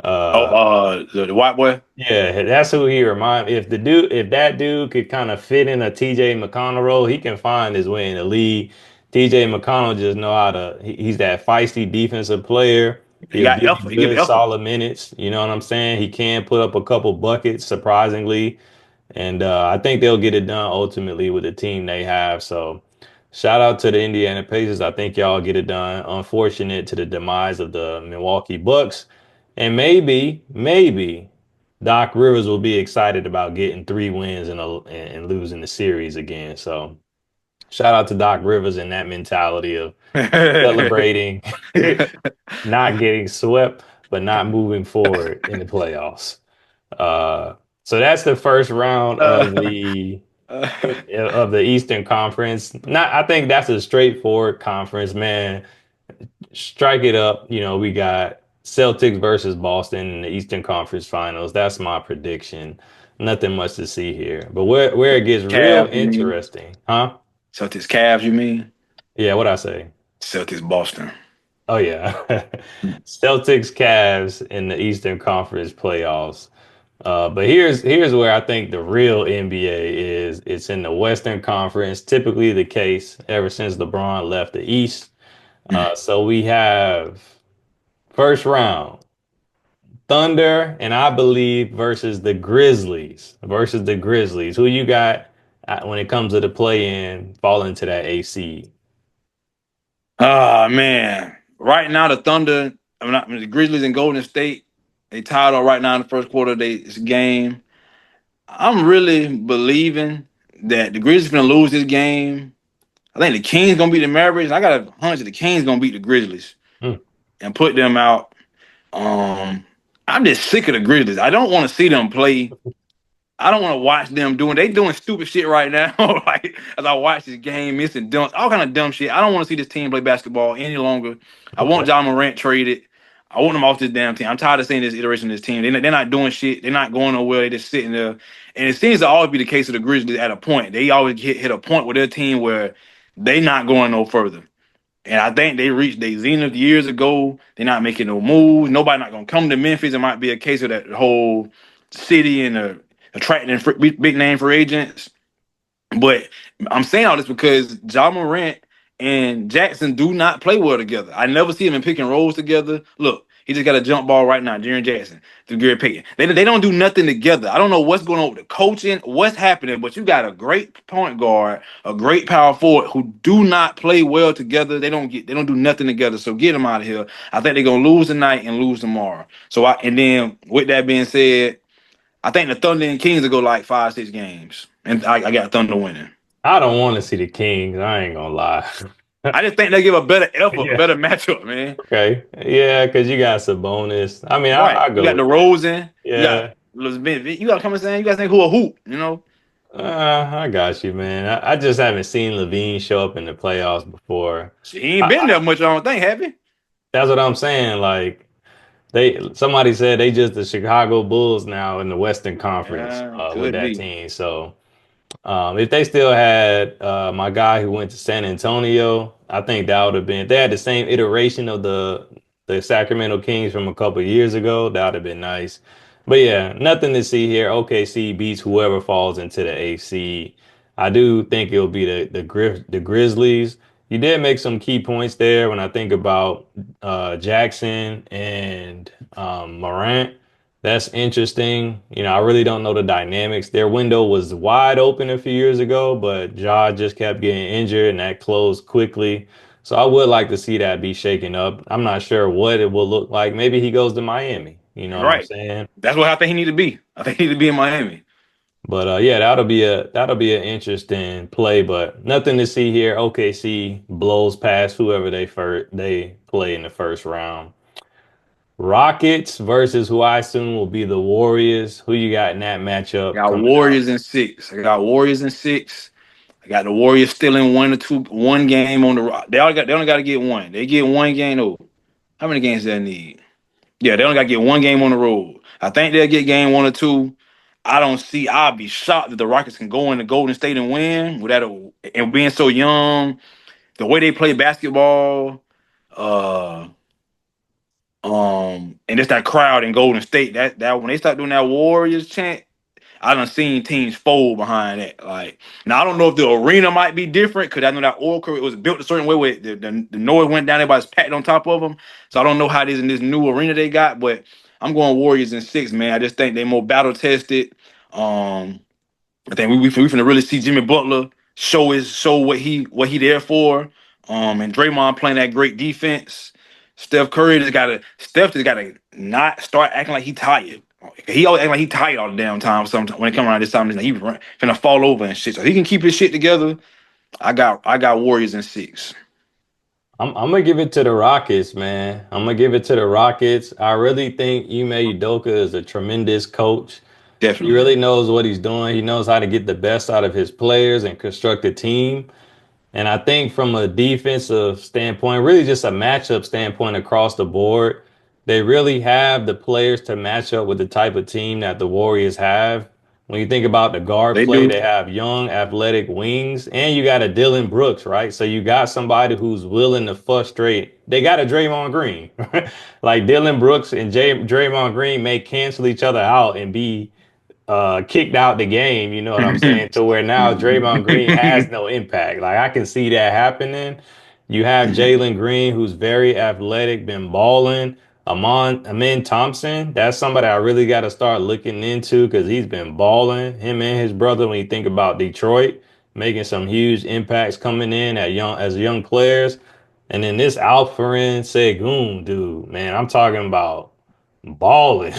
Oh, Uh the white boy. yeah, that's who he remind. If that dude could kind of fit in a TJ McConnell role, he can find his way in the league. TJ McConnell just know how to. He's that feisty defensive player. He He'll got give you effort. He give good, effort. solid minutes. You know what I'm saying? He can put up a couple buckets, surprisingly, and I think they'll get it done ultimately with the team they have. So, shout out to the Indiana Pacers. I think y'all get it done. Unfortunate to the demise of the Milwaukee Bucks. And maybe Doc Rivers will be excited about getting 3 wins and losing the series again. So Shout out to Doc Rivers and that mentality of celebrating, not getting swept, but not moving forward in the playoffs. Uh, so that's the first round of uh, the Eastern Conference. Not, I think that's a straightforward conference, man. Strike it up. We got Celtics versus Boston in the Eastern Conference Finals. That's my prediction. Nothing much to see here. But where it gets real Cavs, you mean? interesting, huh? Celtics, Cavs, you mean? Yeah, what I say? Celtics, Boston. Oh yeah. Celtics Cavs in the Eastern Conference playoffs. But here's where I think the real NBA is. It's in the Western Conference, typically the case ever since LeBron left the East. Mm. So we have first round Thunder and I believe versus the Grizzlies. Versus the Grizzlies. Who you got when it comes to the play-in, fall into that AC? Oh man. Right now the Thunder, the Grizzlies and Golden State, they tied up right now in the first quarter of this game. I'm really believing that the Grizzlies gonna lose this game. I think the Kings gonna beat the Mavericks. I got a hunch that the Kings gonna beat the Grizzlies Hmm. and put them out. Um, I'm just sick of the Grizzlies. I don't want to see them play. I don't want to watch them they doing stupid shit right now. Like as I watch this game, missing dunks, all kind of dumb shit. I don't want to see this team play basketball any longer. I want Okay. John Morant traded. I want them off this damn team. I'm tired of seeing this iteration of this team. They're not doing shit. They're not going nowhere. They're just sitting there. And it seems to always be the case of the Grizzlies at a point. They always hit a point with their team where they not going no further. And I think they reached their zenith years ago. They're not making no moves. Nobody not gonna come to Memphis. It might be a case of that whole city and attracting big name free agents. But I'm saying all this because Ja Morant and Jackson do not play well together. I never see them in pick and rolls together. Look, he just got a jump ball right now, Jaren Jackson to Gary Payton. They don't do nothing together. I don't know what's going on with the coaching, what's happening, but you got a great point guard, a great power forward who do not play well together. They don't do nothing together. So get them out of here. I think they're gonna lose tonight and lose tomorrow. And then with that being said, I think the Thunder and Kings will go like 5, 6 games, and I got Thunder winning. I don't want to see the Kings. I ain't gonna lie. I just think they give a better effort, a Yeah. better matchup, man. Okay. Yeah, because you got Sabonis. I mean, Right. I You go got with the that. Rosen. You got Yeah. you got to come and say you guys think who a hoop, you know? I got you, man. I just haven't seen Levine show up in the playoffs before. She ain't I, been I, there much, I don't think, have you? that's what I'm saying. Like somebody said they just the Chicago Bulls now in the Western Conference with Could that be. team. So if they still had my guy who went to San Antonio, I think that would have been. If they had the same iteration of the Sacramento Kings from a couple of years ago, that would have been nice. But yeah, nothing to see here. OKC beats whoever falls into the AC. I do think it'll be the Grizzlies. You did make some key points there when I think about Jackson and Morant. That's interesting. I really don't know the dynamics. Their window was wide open a few years ago, but Ja just kept getting injured and that closed quickly. So I would like to see that be shaken up. I'm not sure what it will look like. Maybe he goes to Miami. You know what I'm Right. saying? That's what I think he need to be. I think he need to be in Miami. But yeah, that'll be an interesting play, but nothing to see here. OKC blows past whoever they play in the first round. Rockets versus who I assume will be the Warriors. Who you got in that I matchup got coming out? Warriors in 6. I got Warriors in 6. I got the Warriors still in one game on the they only got to get one. They get one game. Oh, how many games do they need? Yeah, they only got to get one game on the road. I think they'll get game 1 or 2. I don't see. I'll be shocked that the Rockets can go into Golden State and win without and being so young. The way they play basketball, uh, and just that crowd in Golden State. That when they start doing that Warriors chant, I done seen teams fold behind that. Like now, I don't know if the arena might be different because I know that Oracle it was built a certain way where the noise went down, everybody's packed on top of them. So I don't know how it is in this new arena they got, but I'm going Warriors in 6, man. I just think they more battle tested. Um, I think we finna really see Jimmy Butler show what he there for. And Draymond playing that great defense. Steph just gotta not start acting like he tired. He always act like he tired all the damn time. Sometimes when it come around this time, he's like, finna fall over and shit. So he can keep his shit together. I got Warriors in six. I'm gonna give it to the Rockets, man. I'm gonna give it to the Rockets. I really think Ime Udoka is a tremendous coach. He Definitely. really knows what he's doing. He knows how to get the best out of his players and construct a team. And I think from a defensive standpoint, really just a matchup standpoint across the board, they really have the players to match up with the type of team that the Warriors have. When you think about the guard They play, do. they have young, athletic wings, and you got a Dylan Brooks, right? So you got somebody who's willing to frustrate. They got a Draymond Green. Like Dylan Brooks and Draymond Green may cancel each other out and be kicked out the game, you know what I'm saying? To where now Draymond Green has no impact. Like I can see that happening. You have Jalen Green, who's very athletic, been balling. Amin Thompson, that's somebody I really got to start looking into because he's been balling. Him and his brother, when you think about Detroit, making some huge impacts coming in at young as young players. And then this Alperen Sengun dude, man, I'm talking about balling.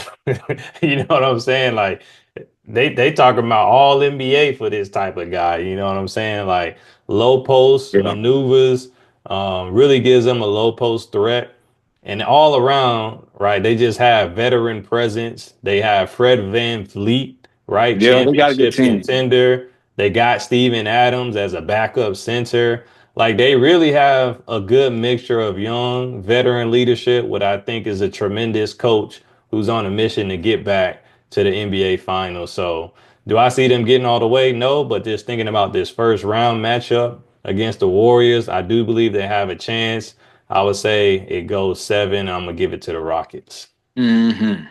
You know what I'm saying? Like they talking about all NBA for this type of guy. You know what I'm saying? Like low post Yeah. maneuvers, really gives them a low post threat. And all around, right, they just have veteran presence. They have Fred Van Vliet, right, Yeah, they got a good championship team. contender. They got Steven Adams as a backup center. Like they really have a good mixture of young veteran leadership, what I think is a tremendous coach who's on a mission to get back to the NBA Finals. So, do I see them getting all the way? No, but just thinking about this first round matchup against the Warriors, I do believe they have a chance. I would say it goes seven. I'm gonna give it to the Rockets. Hmm.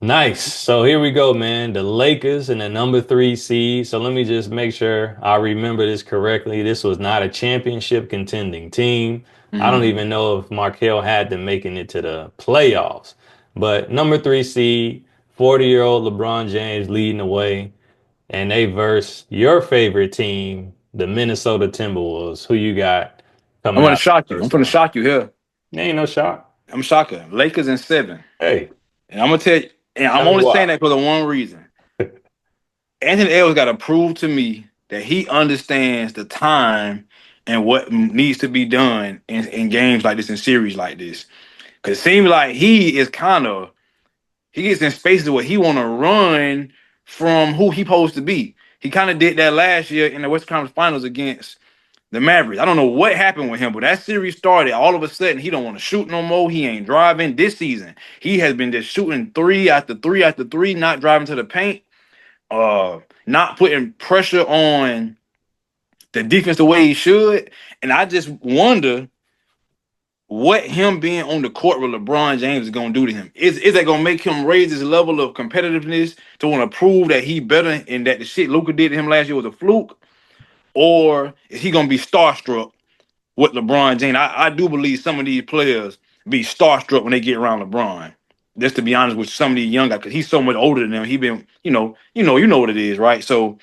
Nice. So here we go, man. The Lakers and the number three seed. So let me just make sure I remember this correctly. This was not a championship contending team. I don't Hmm. even know if Markel had them making it to the playoffs. But number three seed, 40-year-old LeBron James leading the way. And they verse your favorite team, the Minnesota Timberwolves. Who you got I'm coming gonna out of the shock you. I'm first gonna round? shock you here. Ain't no shock. I'm shocker. Lakers in seven. Hey, And I'm gonna tell you, and I'm tell me only saying why. that for the one reason. Anthony Edwards got to prove to me that he understands the time and what needs to be done in games like this, in series like this. Because it seems like he is kind of, he gets in spaces where he want to run from who he supposed to be. He kind of did that last year in the Western Conference Finals against the Mavericks. I don't know what happened with him, but that series started. All of a sudden, he don't want to shoot no more. He ain't driving this season. He has been just shooting three after three after three, not driving to the paint, not putting pressure on the defense the way he should. And I just wonder what him being on the court with LeBron James is gonna do to him. Is that gonna make him raise his level of competitiveness to want to prove that he better and that the shit Luka did to him last year was a fluke? Or is he gonna be starstruck with LeBron James? I do believe some of these players be starstruck when they get around LeBron. Just to be honest with some of these young guys, because he's so much older than them. He been, you know what it is, right? So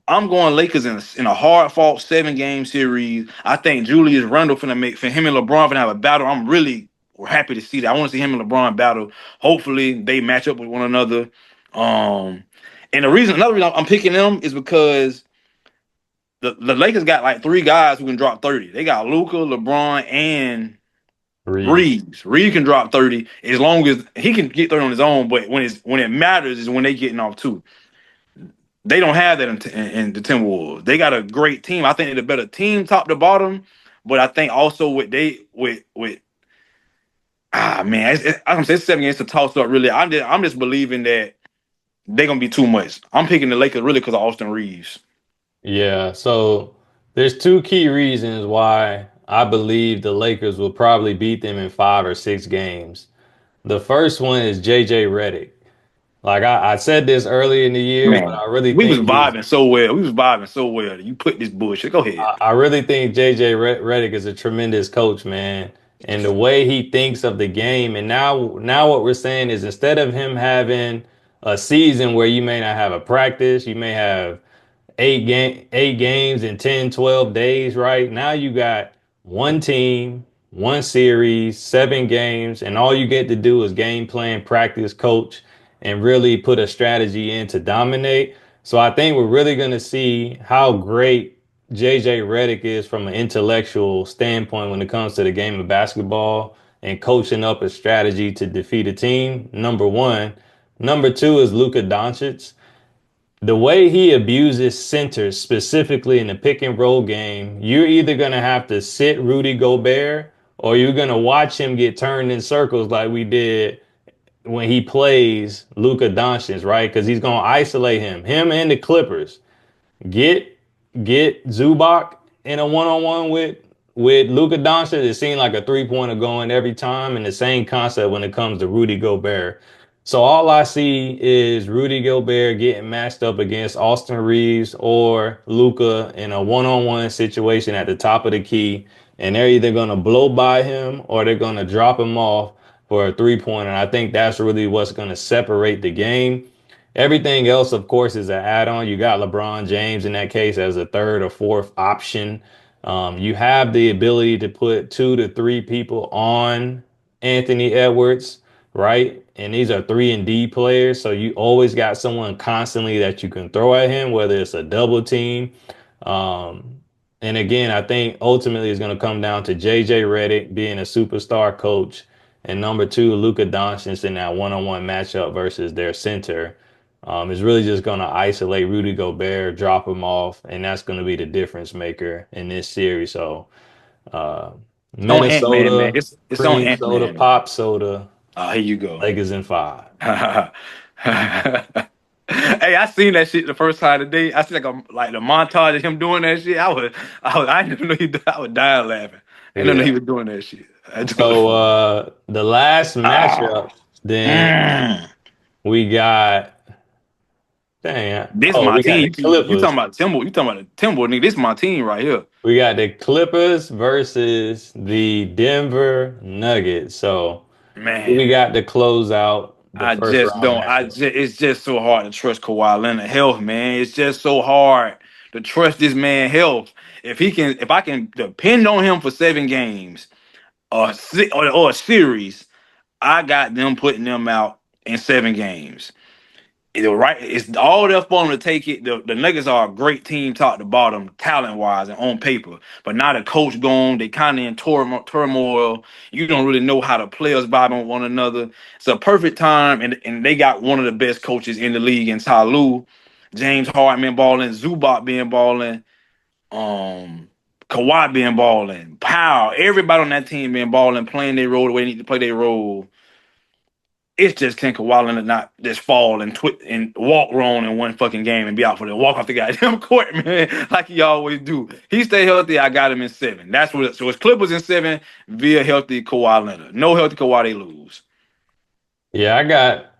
I'm going Lakers in a hard fought 7 game series. I think Julius Randle finna make for him and LeBron finna have a battle. I'm really happy to see that. I want to see him and LeBron battle. Hopefully they match up with one another. Um, and another reason I'm picking them is because the Lakers got like 3 guys who can drop 30. They got Luca, LeBron, and Reed. Reeves. Reed can drop 30 as long as he can get 30 on his own, but when it matters is when they getting off too. They don't have that in the Timberwolves. They got a great team. I think they're the better team, top to bottom. But I think also with man, I'm gonna say 7 games to toss up. Really, I'm just believing that they're gonna be too much. I'm picking the Lakers really because of Austin Reeves. Yeah, so there's two key reasons why I believe the Lakers will probably beat them in 5 or 6 games. The first one is JJ Redick. Like I said this earlier in the year, but Man, I really we was think he's vibing so well. We was vibing so well. You put this bullshit. Go ahead. I really think JJ Redick is a tremendous coach, man. And the way he thinks of the game, and now what we're saying is instead of him having a season where you may not have a practice, you may have 8 games in 10, 12 days, right? Now you got one team, one series, 7 games, and all you get to do is game plan, practice, coach, and really put a strategy in to dominate. So I think we're really going to see how great JJ Redick is from an intellectual standpoint when it comes to the game of basketball and coaching up a strategy to defeat a team. Number one. Number two is Luka Doncic. The way he abuses centers, specifically in the pick and roll game, you're either going to have to sit Rudy Gobert or you're going to watch him get turned in circles like we did when he plays Luka Doncic, right? Because he's going to isolate him and the Clippers. Get get Zubac in a one-on-one with Luka Doncic. It seemed like a three-pointer going every time, and the same concept when it comes to Rudy Gobert. So all I see is Rudy Gobert getting matched up against Austin Reeves or Luka in a one-on-one situation at the top of the key, and they're either gonna blow by him or they're gonna drop him off for a three-pointer. And I think that's really what's gonna separate the game. Everything else, of course, is an add-on. You got LeBron James in that case as a third or fourth option. You have the ability to put two to three people on Anthony Edwards, right? And these are 3 and D players, so you always got someone constantly that you can throw at him, whether it's a double team. Um, and again, I think ultimately it's going to come down to JJ Redick being a superstar coach, and number two, Luka Doncic in that one-on-one matchup versus their center. Is really just going to isolate Rudy Gobert, drop him off, and that's going to be the difference maker in this series. So, uh, On Ant Man, man. Minnesota, It's on cream Ant soda, Man. pop soda, Here you go. Lakers in five. Hey, I seen that shit the first time today. I see like the montage of him doing that shit. I didn't know I was dying laughing. I didn't know he Yeah. was doing that shit. I thought it was So funny. the last Ah, matchup, then mm. we got dang, This oh, my we got the team. You Clippers. talking about Timber? You talking about the Timber, nigga? This my team right here, We got the Clippers versus the Denver Nuggets. So who man. we got to close out the I first just round don't. matchup. It's just so hard to trust Kawhi Leonard health, man. It's just so hard to trust this man health. If I can depend on him for 7 games or a series, I got them putting them out in 7 games. It's all there for them to take it. The Nuggets are a great team, top to bottom, talent wise and on paper. But now the coach gone, they kind of in turmoil. You don't really know how the players vibe on one another. It's a perfect time, and they got one of the best coaches in the league in Ty Lue, James Harden balling, Zubac being balling, um, Kawhi being balling, Powell, everybody on that team being balling, playing their role the way they need to play their role. It's just Ken Kawhi to not just fall and walk wrong in one fucking game and be out for the walk off the goddamn court, man, like he always do. He stay healthy. I got him in 7. That's what. So it's Clippers in 7 via healthy Kawhi Leonard. No healthy Kawhi, they lose. Yeah,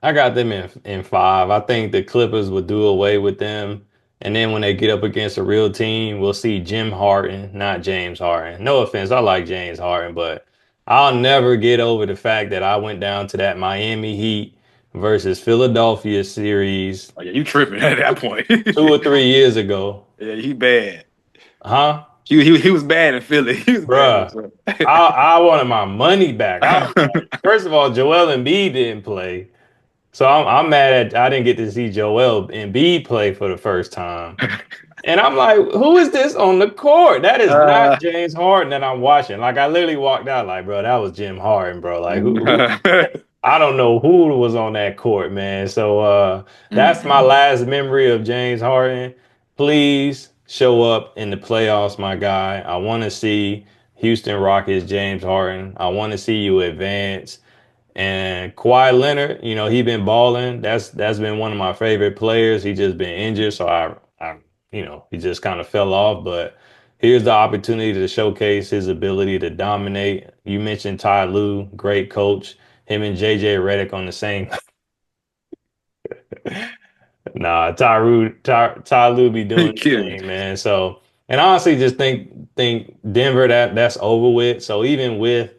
I got them in five. I think the Clippers will do away with them. And then when they get up against a real team, we'll see Jim Harden, not James Harden. No offense, I like James Harden, but I'll never get over the fact that I went down to that Miami Heat versus Philadelphia series Oh yeah, you tripping at that point. 2 or 3 years ago. Yeah, he bad. Huh? He was bad in Philly. He was bad in Bruh. Philly. I wanted my money back. I was like, first of all, Joel Embiid didn't play. So I'm mad at I didn't get to see Joel Embiid play for the first time. And I'm like, who is this on the court? That is not uh, James Harden that I'm watching. Like I literally walked out like, bro, that was Jim Harden, bro. Like who I don't know who was on that court, man. So that's my mm-mm. last memory of James Harden. Please show up in the playoffs, my guy. I want to see Houston Rockets, James Harden. I want to see you advance. And Kawhi Leonard, he been balling. That's been one of my favorite players. He just been injured, so he just kind of fell off. But here's the opportunity to showcase his ability to dominate. You mentioned Ty Lue, great coach. Him and JJ Redick on the same. Nah, Ty Lue be You doing his kidding me? thing, man. So, and honestly, just think Denver that's over with. So even with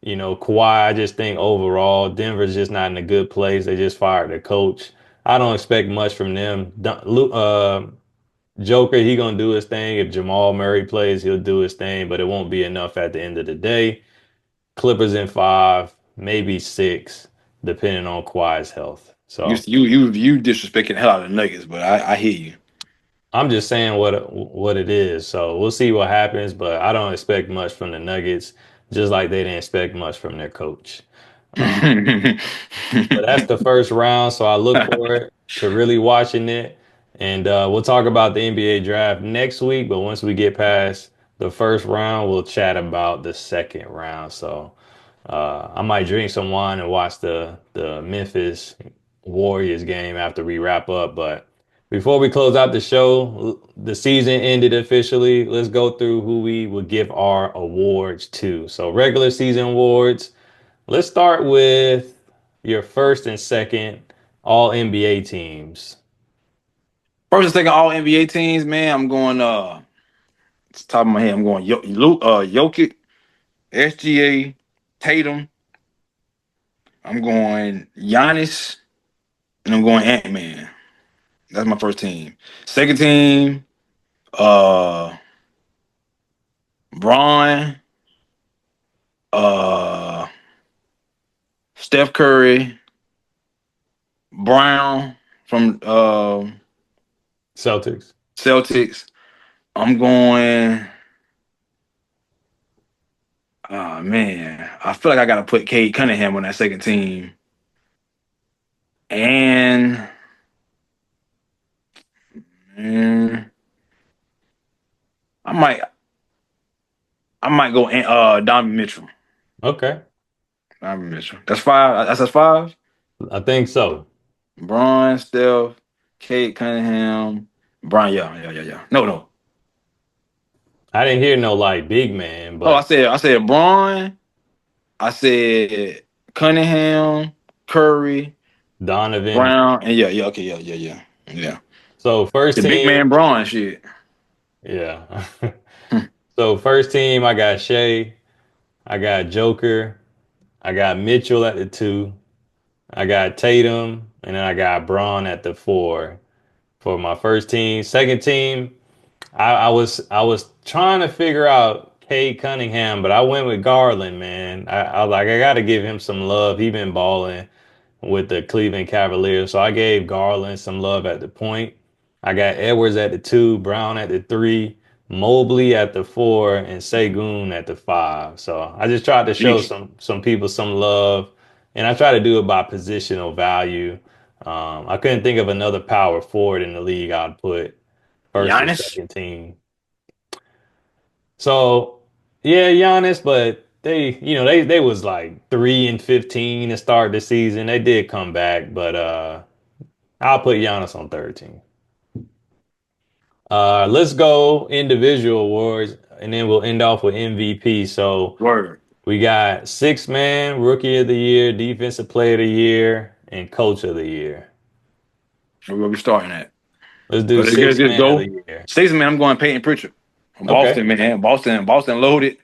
Kawhi, I just think overall, Denver's just not in a good place. They just fired their coach. I don't expect much from them. Joker, he gonna do his thing. If Jamal Murray plays, he'll do his thing, but it won't be enough at the end of the day. Clippers in five, maybe six, depending on Kawhi's health. You So you disrespecting the hell out of the Nuggets, but I hear you. I'm just saying what it is. So we'll see what happens, but I don't expect much from the Nuggets, just like they didn't expect much from their coach. But that's the first round, so I look forward to really watching it. And we'll talk about the NBA draft next week. But once we get past the first round, we'll chat about the second round. So I might drink some wine and watch the Memphis Warriors game after we wrap up. But before we close out the show, the season ended officially. Let's go through who we would give our awards to. So regular season awards. Let's start with your first and second all NBA teams. First and second All NBA teams, man. I'm going. It's the top of my head. I'm going. Jokic, SGA, Tatum. I'm going Giannis, and I'm going Ant Man. That's my first team. Second team, uh, Braun, uh, Steph Curry, Brown from Celtics. Celtics. I'm going. Oh man, I feel like I gotta put Cade Cunningham on that second team, and mm, I might I might go Donovan Mitchell. Okay. Donovan Mitchell. That's five. That's five. I think so. Braun, Steph, Cade Cunningham, Brian. Yeah. No. I didn't hear no like big man, Oh, but I said Braun. I said Cunningham, Curry, Donovan. Brown, and okay, yeah. So first The big team, man Braun shit. yeah. Hmm. So first team, I got Shea, I got Joker, I got Mitchell at the two, I got Tatum, and then I got Braun at the four for my first team. Second team, I was trying to figure out Cade Cunningham, but I went with Garland, man. I was like, I got to give him some love. He been balling with the Cleveland Cavaliers, so I gave Garland some love at the point. I got Edwards at the two, Brown at the three, Mobley at the four, and Segun at the five. So I just tried to show Jeez. some people some love, and I try to do it by positional value. I couldn't think of another power forward in the league I'd put first or Giannis. second team. So yeah, Giannis, but they was like 3-15 to start the season. They did come back, but I'll put Giannis on third team. Let's go individual awards, and then we'll end off with MVP. So Word. we got six man, rookie of the year, defensive player of the year, and coach of the year. Where we starting at? Let's do Let's six just man of the go. year. Stacey, man, I'm going Peyton Pritchard from Okay. Boston, man. Boston loaded.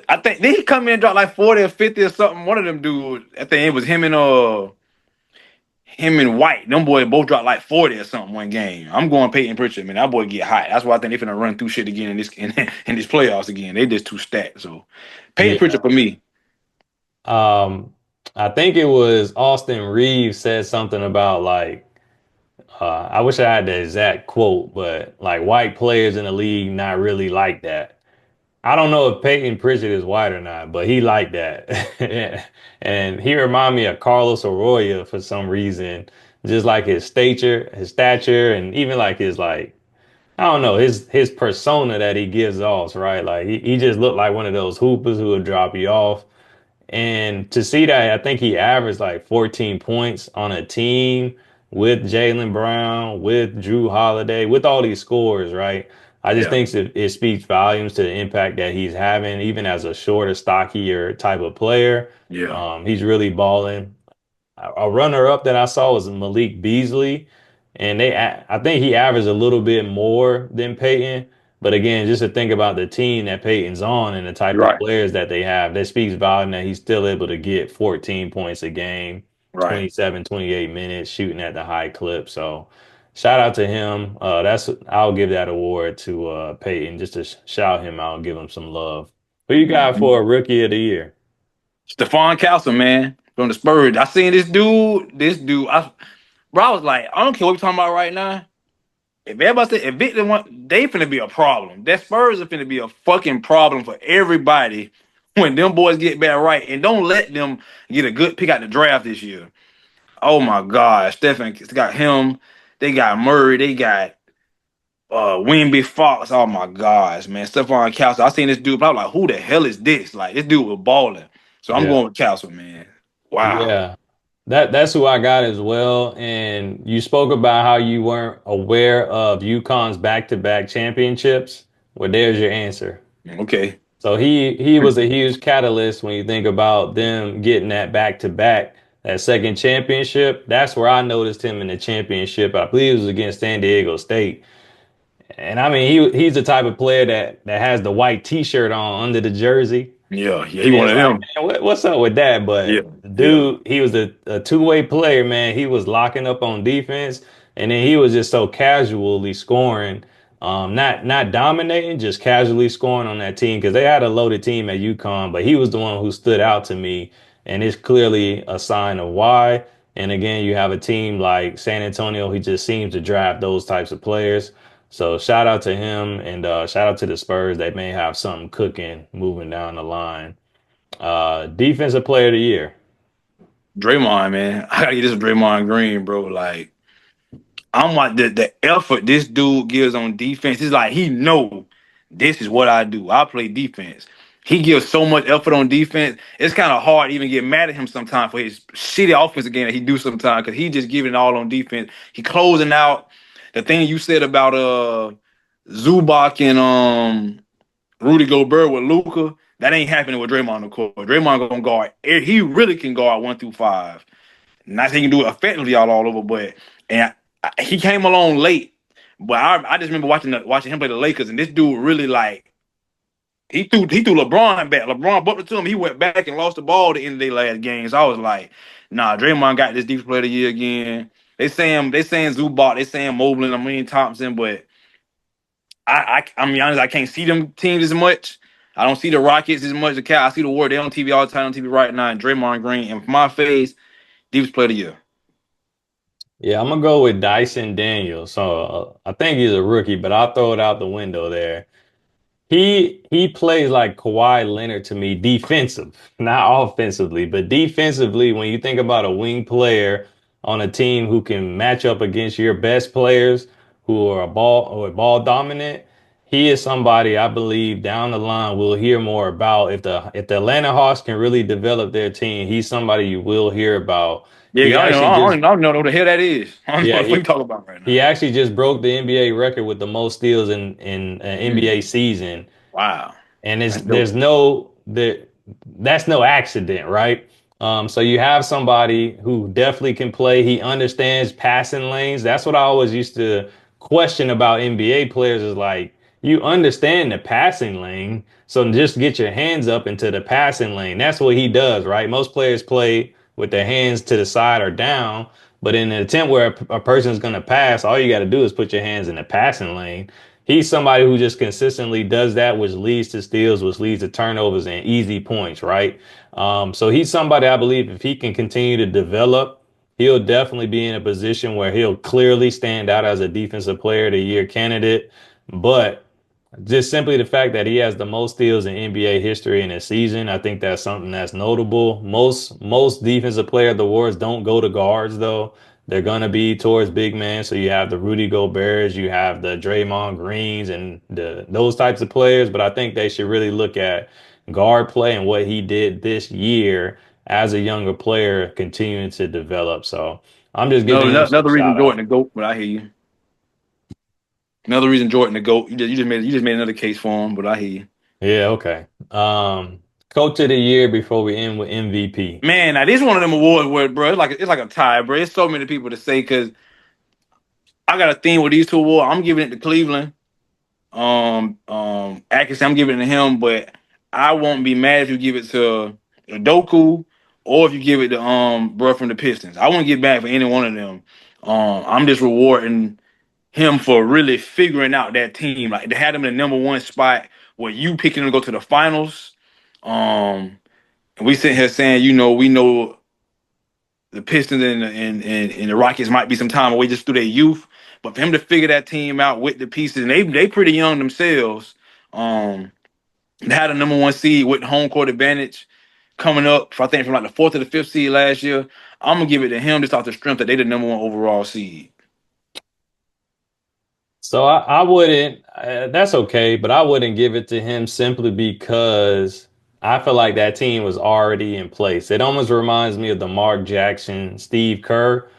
I think did he come in and drop like 40 or 50 or something? One of them dudes. I think it was him and White. Them boys both dropped like 40 or something one game. I'm going Peyton Pritchard, man. That boy get hot. That's why I think they finna run through shit again in this playoffs again. They just too stacked. So Peyton Pritchard Yeah. for me. Um, I think it was Austin Reeves said something about like I wish I had the exact quote, but like white players in the league not really like that. I don't know if Peyton Pritchard is white or not, but he liked that. And he remind me of Carlos Arroyo for some reason, just like his stature, and even like his like I don't know his persona that he gives off, right? Like he just looked like one of those hoopers who would drop you off. And to see that, I think he averaged like 14 points on a team with Jaylen Brown, with Drew Holiday, with all these scores, right? I just Yeah, think it speaks volumes to the impact that he's having, even as a shorter, stockier type of player. yeah, He's really balling. A runner up that I saw was Malik Beasley, and I think he averaged a little bit more than Peyton. But again, just to think about the team that Peyton's on and the type you're of right. players that they have, that speaks volume that he's still able to get 14 points a game, Right. 27, 28 minutes, shooting at the high clip. So shout out to him. I'll give that award to Peyton just to shout him out, give him some love. Who you got Mhm. for a rookie of the year? Stephon Castle, man. from the Spurs. I seen this dude. Bro, I was like, I don't care what we talking about right now. If everybody say if Victor want, they finna be a problem. That Spurs are finna be a fucking problem for everybody when them boys get back right. And don't let them get a good pick out the draft this year. Oh my God, Stephen got him. They got Murray. They got Wimby Fox. Oh my gosh, man. Stephon Castle. I seen this dude, but I was like, who the hell is this? Like this dude was balling. So I'm Yeah. going with Castle, man. Wow. Yeah. That's who I got as well. And you spoke about how you weren't aware of UConn's back-to-back championships. Well, there's your answer. Okay. So he was a huge catalyst when you think about them getting that back-to-back, that second championship. That's where I noticed him in the championship. I believe it was against San Diego State. And I mean, he's the type of player that has the white t-shirt on under the jersey. Yeah, yeah, he And it's wanted like, him. man, what's up with that? Yeah, But the yeah. dude, he was a two-way player, man. He was locking up on defense, and then he was just so casually scoring, not dominating, just casually scoring on that team because they had a loaded team at UConn, but he was the one who stood out to me, and it's clearly a sign of why. And again, you have a team like San Antonio, he just seems to draft those types of players. So shout out to him and shout out to the Spurs. They may have something cooking moving down the line. Defensive player of the year. Draymond, man. I gotta get this Draymond Green, bro. Like, I'm like the effort this dude gives on defense. It's like he know this is what I do. I play defense. He gives so much effort on defense. It's kind of hard to even get mad at him sometimes for his shitty offense again that he do sometimes because he just giving it all on defense. He closing out. The thing you said about Zubac and Rudy Gobert with Luca, that ain't happening with Draymond on the court. Draymond gonna guard. He really can guard 1 through 5. Not saying he can do it effectively all over, but and he came along late. But I just remember watching him play the Lakers, and this dude really like he threw LeBron back. LeBron bumped into him. He went back and lost the ball at the end of their last games. I was like, nah, Draymond got this defensive player of the year again. They saying Zubac, they saying Mobley, I mean Thompson, but I'm be honest, I can't see them teams as much. I don't see the Rockets as much. I see the Warriors. They on TV all the time on TV right now. And Draymond Green, and for my face, defensive player of the year. Yeah, I'm gonna go with Dyson Daniels. So I think he's a rookie, but I'll throw it out the window there. He plays like Kawhi Leonard to me, defensive, not offensively, but defensively. When you think about a wing player on a team who can match up against your best players who are ball dominant, he is somebody I believe down the line we'll hear more about. If the Atlanta Hawks can really develop their team, he's somebody you will hear about. Yeah, He actually just I don't know what the hell that is. I don't know yeah, what you talking about right he now. actually just broke the NBA record with the most steals in an NBA Mm, season. wow, And that's dope. that's no accident, right? So you have somebody who definitely can play. He understands passing lanes. That's what I always used to question about NBA players is like you understand the passing lane, so just get your hands up into the passing lane. That's what he does, right? Most players play with their hands to the side or down, but in an attempt where a person's going to pass, all you got to do is put your hands in the passing lane. He's somebody who just consistently does that, which leads to steals, which leads to turnovers and easy points, right? So he's somebody I believe if he can continue to develop, he'll definitely be in a position where he'll clearly stand out as a defensive player of the year candidate. But just simply the fact that he has the most steals in NBA history in a season, I think that's something that's notable. Most defensive player of the awards don't go to guards though. They're gonna be towards big men. So you have the Rudy Goberts, you have the Draymond Greens, and those types of players. But I think they should really look at guard play and what he did this year as a younger player, continuing to develop. So I'm just No, giving him some another reason shout Jordan out. to go, but I hear you. Another reason Jordan to go. You just made another case for him, but I hear you. Yeah, okay. Coach of the year before we end with MVP. Man, now this is one of them awards where, bro, it's like a tie, bro. It's so many people to say because I got a theme with these two awards. I'm giving it to Cleveland. Atkinson, I'm giving it to him, but I won't be mad if you give it to Doku or if you give it to bro from the Pistons. I won't get back for any one of them. I'm just rewarding him for really figuring out that team. Like they had him in the number one spot where you picking him to go to the finals. And we sitting here saying, we know the Pistons and the Rockets might be some time away just through their youth. But for him to figure that team out with the pieces, and they pretty young themselves. They had a number one seed with home court advantage coming up. I think from like the fourth to the fifth seed last year. I'm gonna give it to him just off the strength that they the number one overall seed. So I wouldn't, that's okay, but I wouldn't give it to him simply because I feel like that team was already in place. It almost reminds me of the Mark Jackson, Steve Kerr.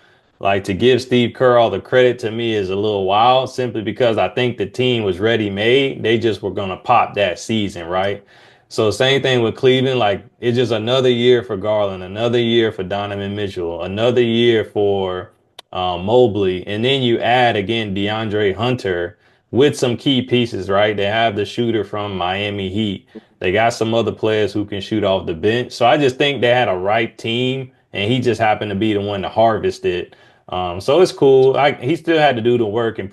Like to give Steve Kerr all the credit to me is a little wild simply because I think the team was ready made. They just were going to pop that season, right? So same thing with Cleveland. Like it's just another year for Garland, another year for Donovan Mitchell, another year for Mobley, and then you add again DeAndre Hunter with some key pieces, right? They have the shooter from Miami Heat. They got some other players who can shoot off the bench. So I just think they had a right team, and he just happened to be the one to harvest it. So it's cool. He still had to do the work and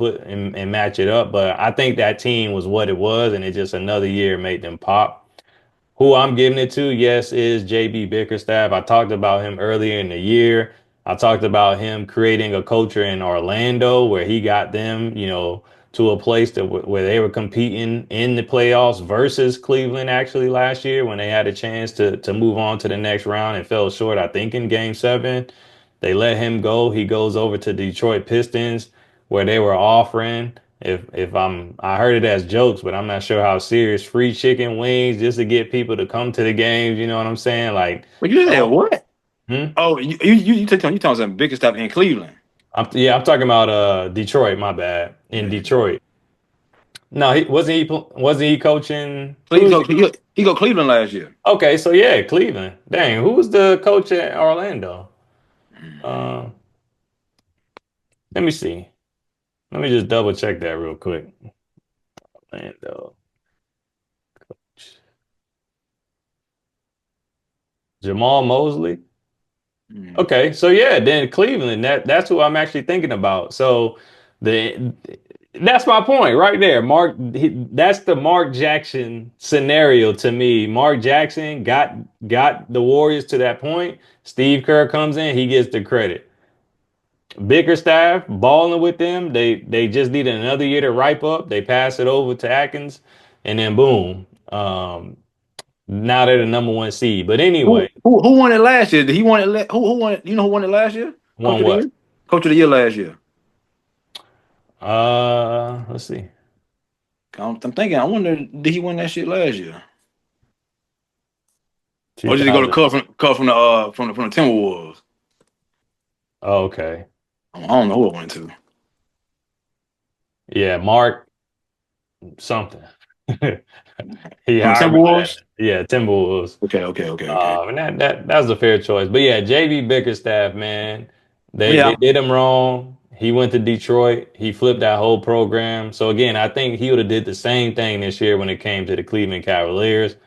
and match it up, but I think that team was what it was, and it just another year made them pop. Who I'm giving it to, yes, is JB Bickerstaff. I talked about him earlier in the year. I talked about him creating a culture in Orlando where he got them, to a place where they were competing in the playoffs versus Cleveland actually last year when they had a chance to move on to the next round and fell short, I think, in game seven. They let him go. He goes over to Detroit Pistons where they were offering I heard it as jokes, but I'm not sure how serious free chicken wings just to get people to come to the games. You know what I'm saying? Like, But you said oh, what? hmm? Oh, you talking some bigger stuff in Cleveland. Yeah, I'm talking about Detroit. My bad. In Yeah. Detroit. No, wasn't he coaching? He go he go Cleveland last year. Okay, so yeah, Cleveland. Dang, who was the coach at Orlando? Uh, let me see. Let me just double check that real quick. Orlando. Jamal Mosley. Mm. Okay, so yeah, then Cleveland, that's who I'm actually thinking about. So the that's my point right there. That's the Mark Jackson scenario to me. Mark Jackson got the Warriors to that point. Steve Kerr comes in, he gets the credit. Bickerstaff balling with them. They just need another year to ripe up. They pass it over to Atkins, and then boom. Now they're the number one seed. But anyway, Who won it last year? Did he won it? Who won it? You know who won it last year? Coach one of the what? year. Coach of the year last year. Let's see. I'm thinking. I wonder did he win that shit last year, or did he go to 2000. cut from the from the Timberwolves? Oh, okay. I don't know who it went to. Yeah, Mark something. From Yeah, the I remember that. Timberwolves. Yeah, Timberwolves. Okay. And that was a fair choice. But yeah, JB Bickerstaff, man, they Yeah, did him wrong. He went to Detroit. He flipped that whole program. So again, I think he would have did the same thing this year when it came to the Cleveland Cavaliers.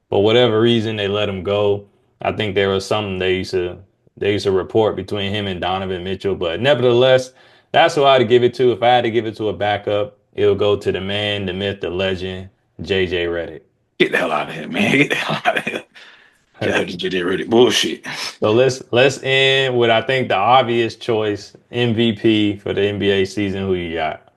For whatever reason, they let him go. I think there was something they used to report between him and Donovan Mitchell. But nevertheless, that's who I'd give it to. If I had to give it to a backup, it'll go to the man, the myth, the legend, JJ Redick. get the hell out of here, man. Get the hell out of here. Get out of here, get rid of bullshit. So let's end with I think the obvious choice MVP for the NBA season. Who you got?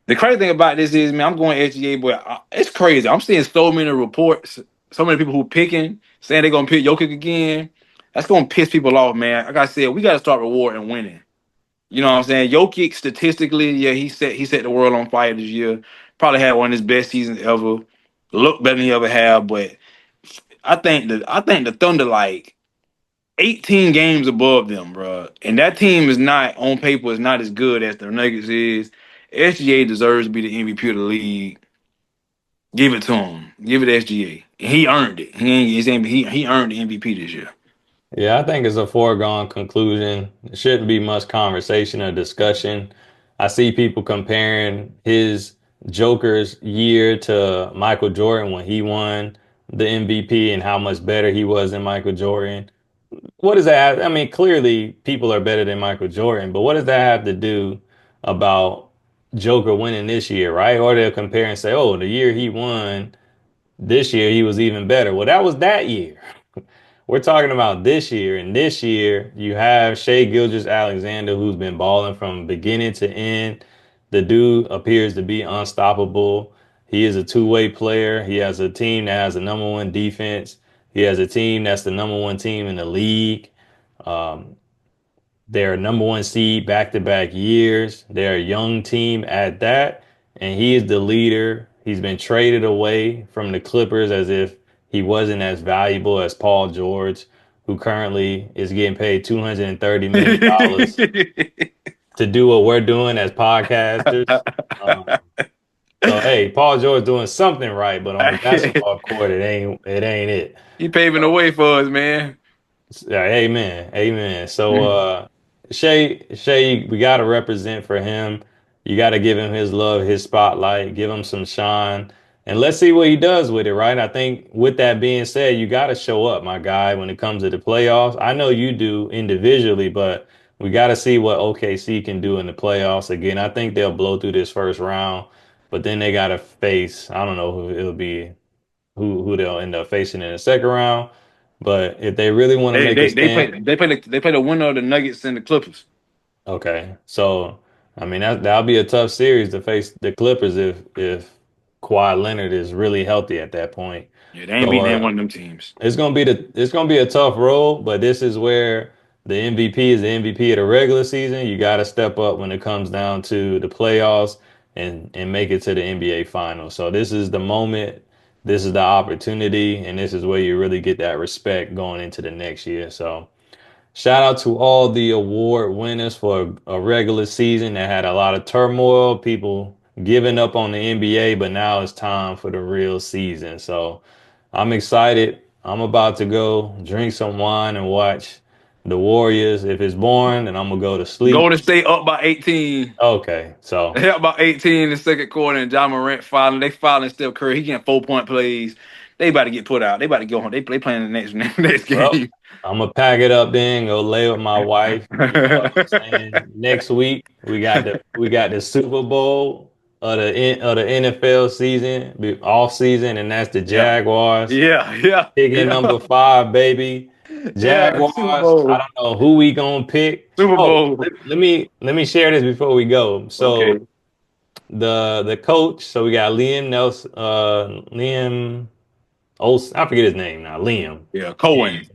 The crazy thing about this is, man, I'm going SGA, but it's crazy. I'm seeing so many reports, so many people who picking, saying they're gonna pick Jokic again. That's gonna piss people off, man. Like I said, we gotta start rewarding winning. You know what I'm saying? Jokic statistically, yeah, he set the world on fire this year. Probably had one of his best seasons ever. Looked better than he ever had, but I think the Thunder like 18 games above them, bro. And that team is not on paper is not as good as the Nuggets is. SGA deserves to be the MVP of the league. Give it to him. Give it to SGA. He earned it. He earned the MVP this year. Yeah, I think it's a foregone conclusion. It shouldn't be much conversation or discussion. I see people comparing his Joker's year to Michael Jordan when he won the MVP and how much better he was than Michael Jordan. What does that have? I mean, clearly people are better than Michael Jordan, but what does that have to do about Joker winning this year, right? Or they'll compare and say, oh, the year he won, this year he was even better. Well, that was that year. we're talking about this year, and this year you have Shea Gilgeous-Alexander, who's been balling from beginning to end. The dude appears to be unstoppable. He is a two-way player. He has a team that has the number one defense. He has a team that's the number one team in the league. Um, they're number one seed back-to-back years. They're a young team at that, and he is the leader. He's been traded away from the Clippers as if he wasn't as valuable as Paul George, who currently is getting paid $230 million to do what we're doing as podcasters. Um, so hey, Paul George doing something right, but on the basketball court, it ain't it. He paving the way for us, man. Yeah, amen. Amen. So Shay, we gotta represent for him. You gotta give him his love, his spotlight, give him some shine, and let's see what he does with it, right? I think with that being said, you gotta show up, my guy, when it comes to the playoffs. I know you do individually, but we gotta see what OKC can do in the playoffs. Again, I think they'll blow through this first round, but then they gotta face, I don't know who it'll be, who they'll end up facing in the second round. But if they really want to They make a they they stand, play they play they play the winner of the Nuggets and the Clippers. okay. So I mean that'll be a tough series to face the Clippers if Kawhi Leonard is really healthy at that point. Yeah, they ain't So beating any one of them teams. it's gonna be a tough road, but this is where the MVP is the MVP of the regular season. You got to step up when it comes down to the playoffs and make it to the NBA finals. So this is the moment, this is the opportunity, and this is where you really get that respect going into the next year. So shout out to all the award winners for a regular season that had a lot of turmoil, people giving up on the NBA, but now it's time for the real season. So I'm excited. I'm about to go drink some wine and watch the Warriors. If it's boring, then I'm gonna go to sleep. Golden State up by 18. Okay, so They up by 18 in the second quarter, and John Morant filing. They filing Steph Curry. He getting 4 point plays. They about to get put out. They about to go home. They playing the next next well, game. I'm gonna pack it up then, go lay with my wife. You know what I'm saying? Next week we got the Super Bowl of the NFL season, off season, and that's the Yeah, Jaguars. yeah, yeah, Picking yeah, number five, baby. yeah. Super Jaguars. I Bowl, don't know who we gonna pick. Super Oh, Bowl. let me share this before we go. Okay, So the coach. So we got Liam Nelson, Liam Olsen. I forget his name now. Liam. yeah, Cohen.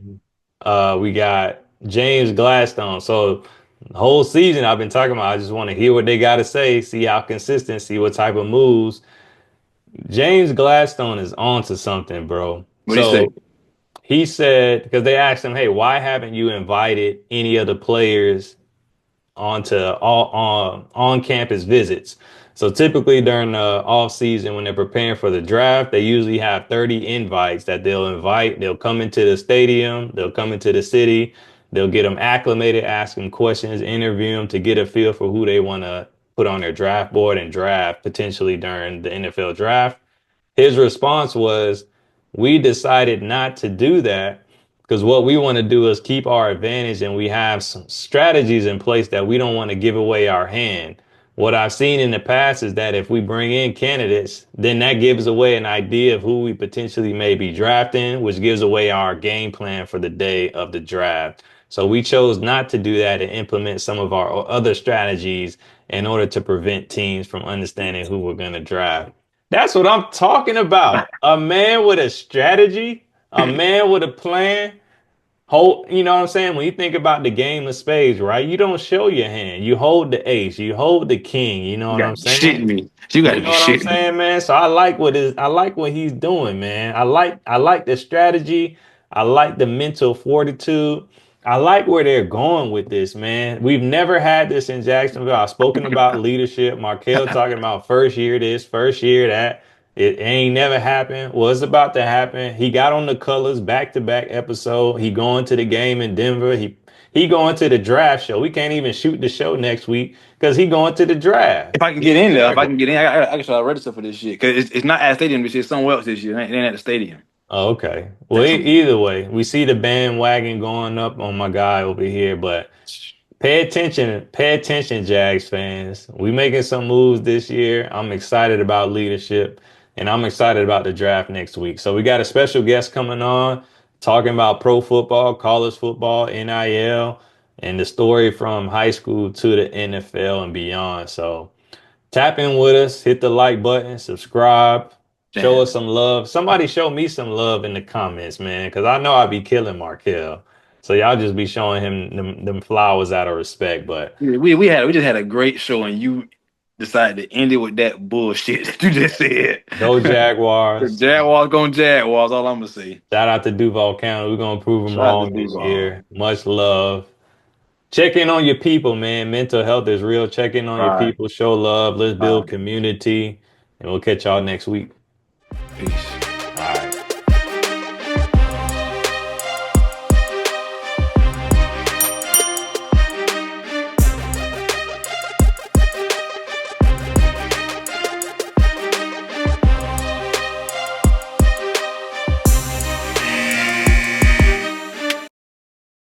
And we got James Gladstone. So the whole season I've been talking about. I just want to hear what they got to say, see how consistent, see what type of moves. James Gladstone is on to something, bro. What do you say? So he said, because they asked him, hey, why haven't you invited any of the players onto all on campus visits? So typically during the off season, when they're preparing for the draft, they usually have 30 invites that they'll invite. They'll come into the stadium, they'll come into the city, they'll get them acclimated, ask them questions, interview them to get a feel for who they want to put on their draft board and draft potentially during the NFL draft. His response was, we decided not to do that because what we want to do is keep our advantage and we have some strategies in place that we don't want to give away our hand. What I've seen in the past is that if we bring in candidates, then that gives away an idea of who we potentially may be drafting, which gives away our game plan for the day of the draft. So we chose not to do that and implement some of our other strategies in order to prevent teams from understanding who we're going to draft. That's what I'm talking about. A man with a strategy, a man with a plan. Hold, you know what I'm saying? When you think about the game of spades, right? You don't show your hand. You hold the ace. You hold the king. You know You what gotta I'm be saying? shitting me. You gotta You be know what I'm shitting me. saying, man? So I like what he's doing, man. I like the strategy. I like the mental fortitude. I like where they're going with this, man. We've never had this in Jacksonville. I've spoken about leadership. Markel talking about first year this, first year that. It ain't never happened. Well, it's about to happen. He got on the colors back-to-back episode. He going to the game in Denver. He going to the draft show. We can't even shoot the show next week because he going to the draft. If I can He's get a in there, if I Jaguar. can get in, I can start register for this shit because it's not at stadium this year. It's somewhere else this year. It ain't at the stadium. Oh, okay. Well, That's some. either way, we see the bandwagon going up on my guy over here, but pay attention, Jags fans. We making some moves this year. I'm excited about leadership, and I'm excited about the draft next week. So we got a special guest coming on. talking about pro football, college football, NIL, and the story from high school to the NFL and beyond. So tap in with us, hit the like button, subscribe, show us Damn. some love. Somebody show me some love in the comments, man, because I know I be killing Markel. So y'all just be showing him them flowers out of respect. But We just had a great show, and you decided to end it with that bullshit that you just said. go The Jaguars. Jaguars going Jaguars. All I'm gonna say. Shout out to Duval County. We're gonna prove them Shout out to wrong this Duval. year. Much love. Check in on your people, man. Mental health is real. Check in on All your right. people. Show love. Let's All build right. community. And we'll catch y'all next week. Peace.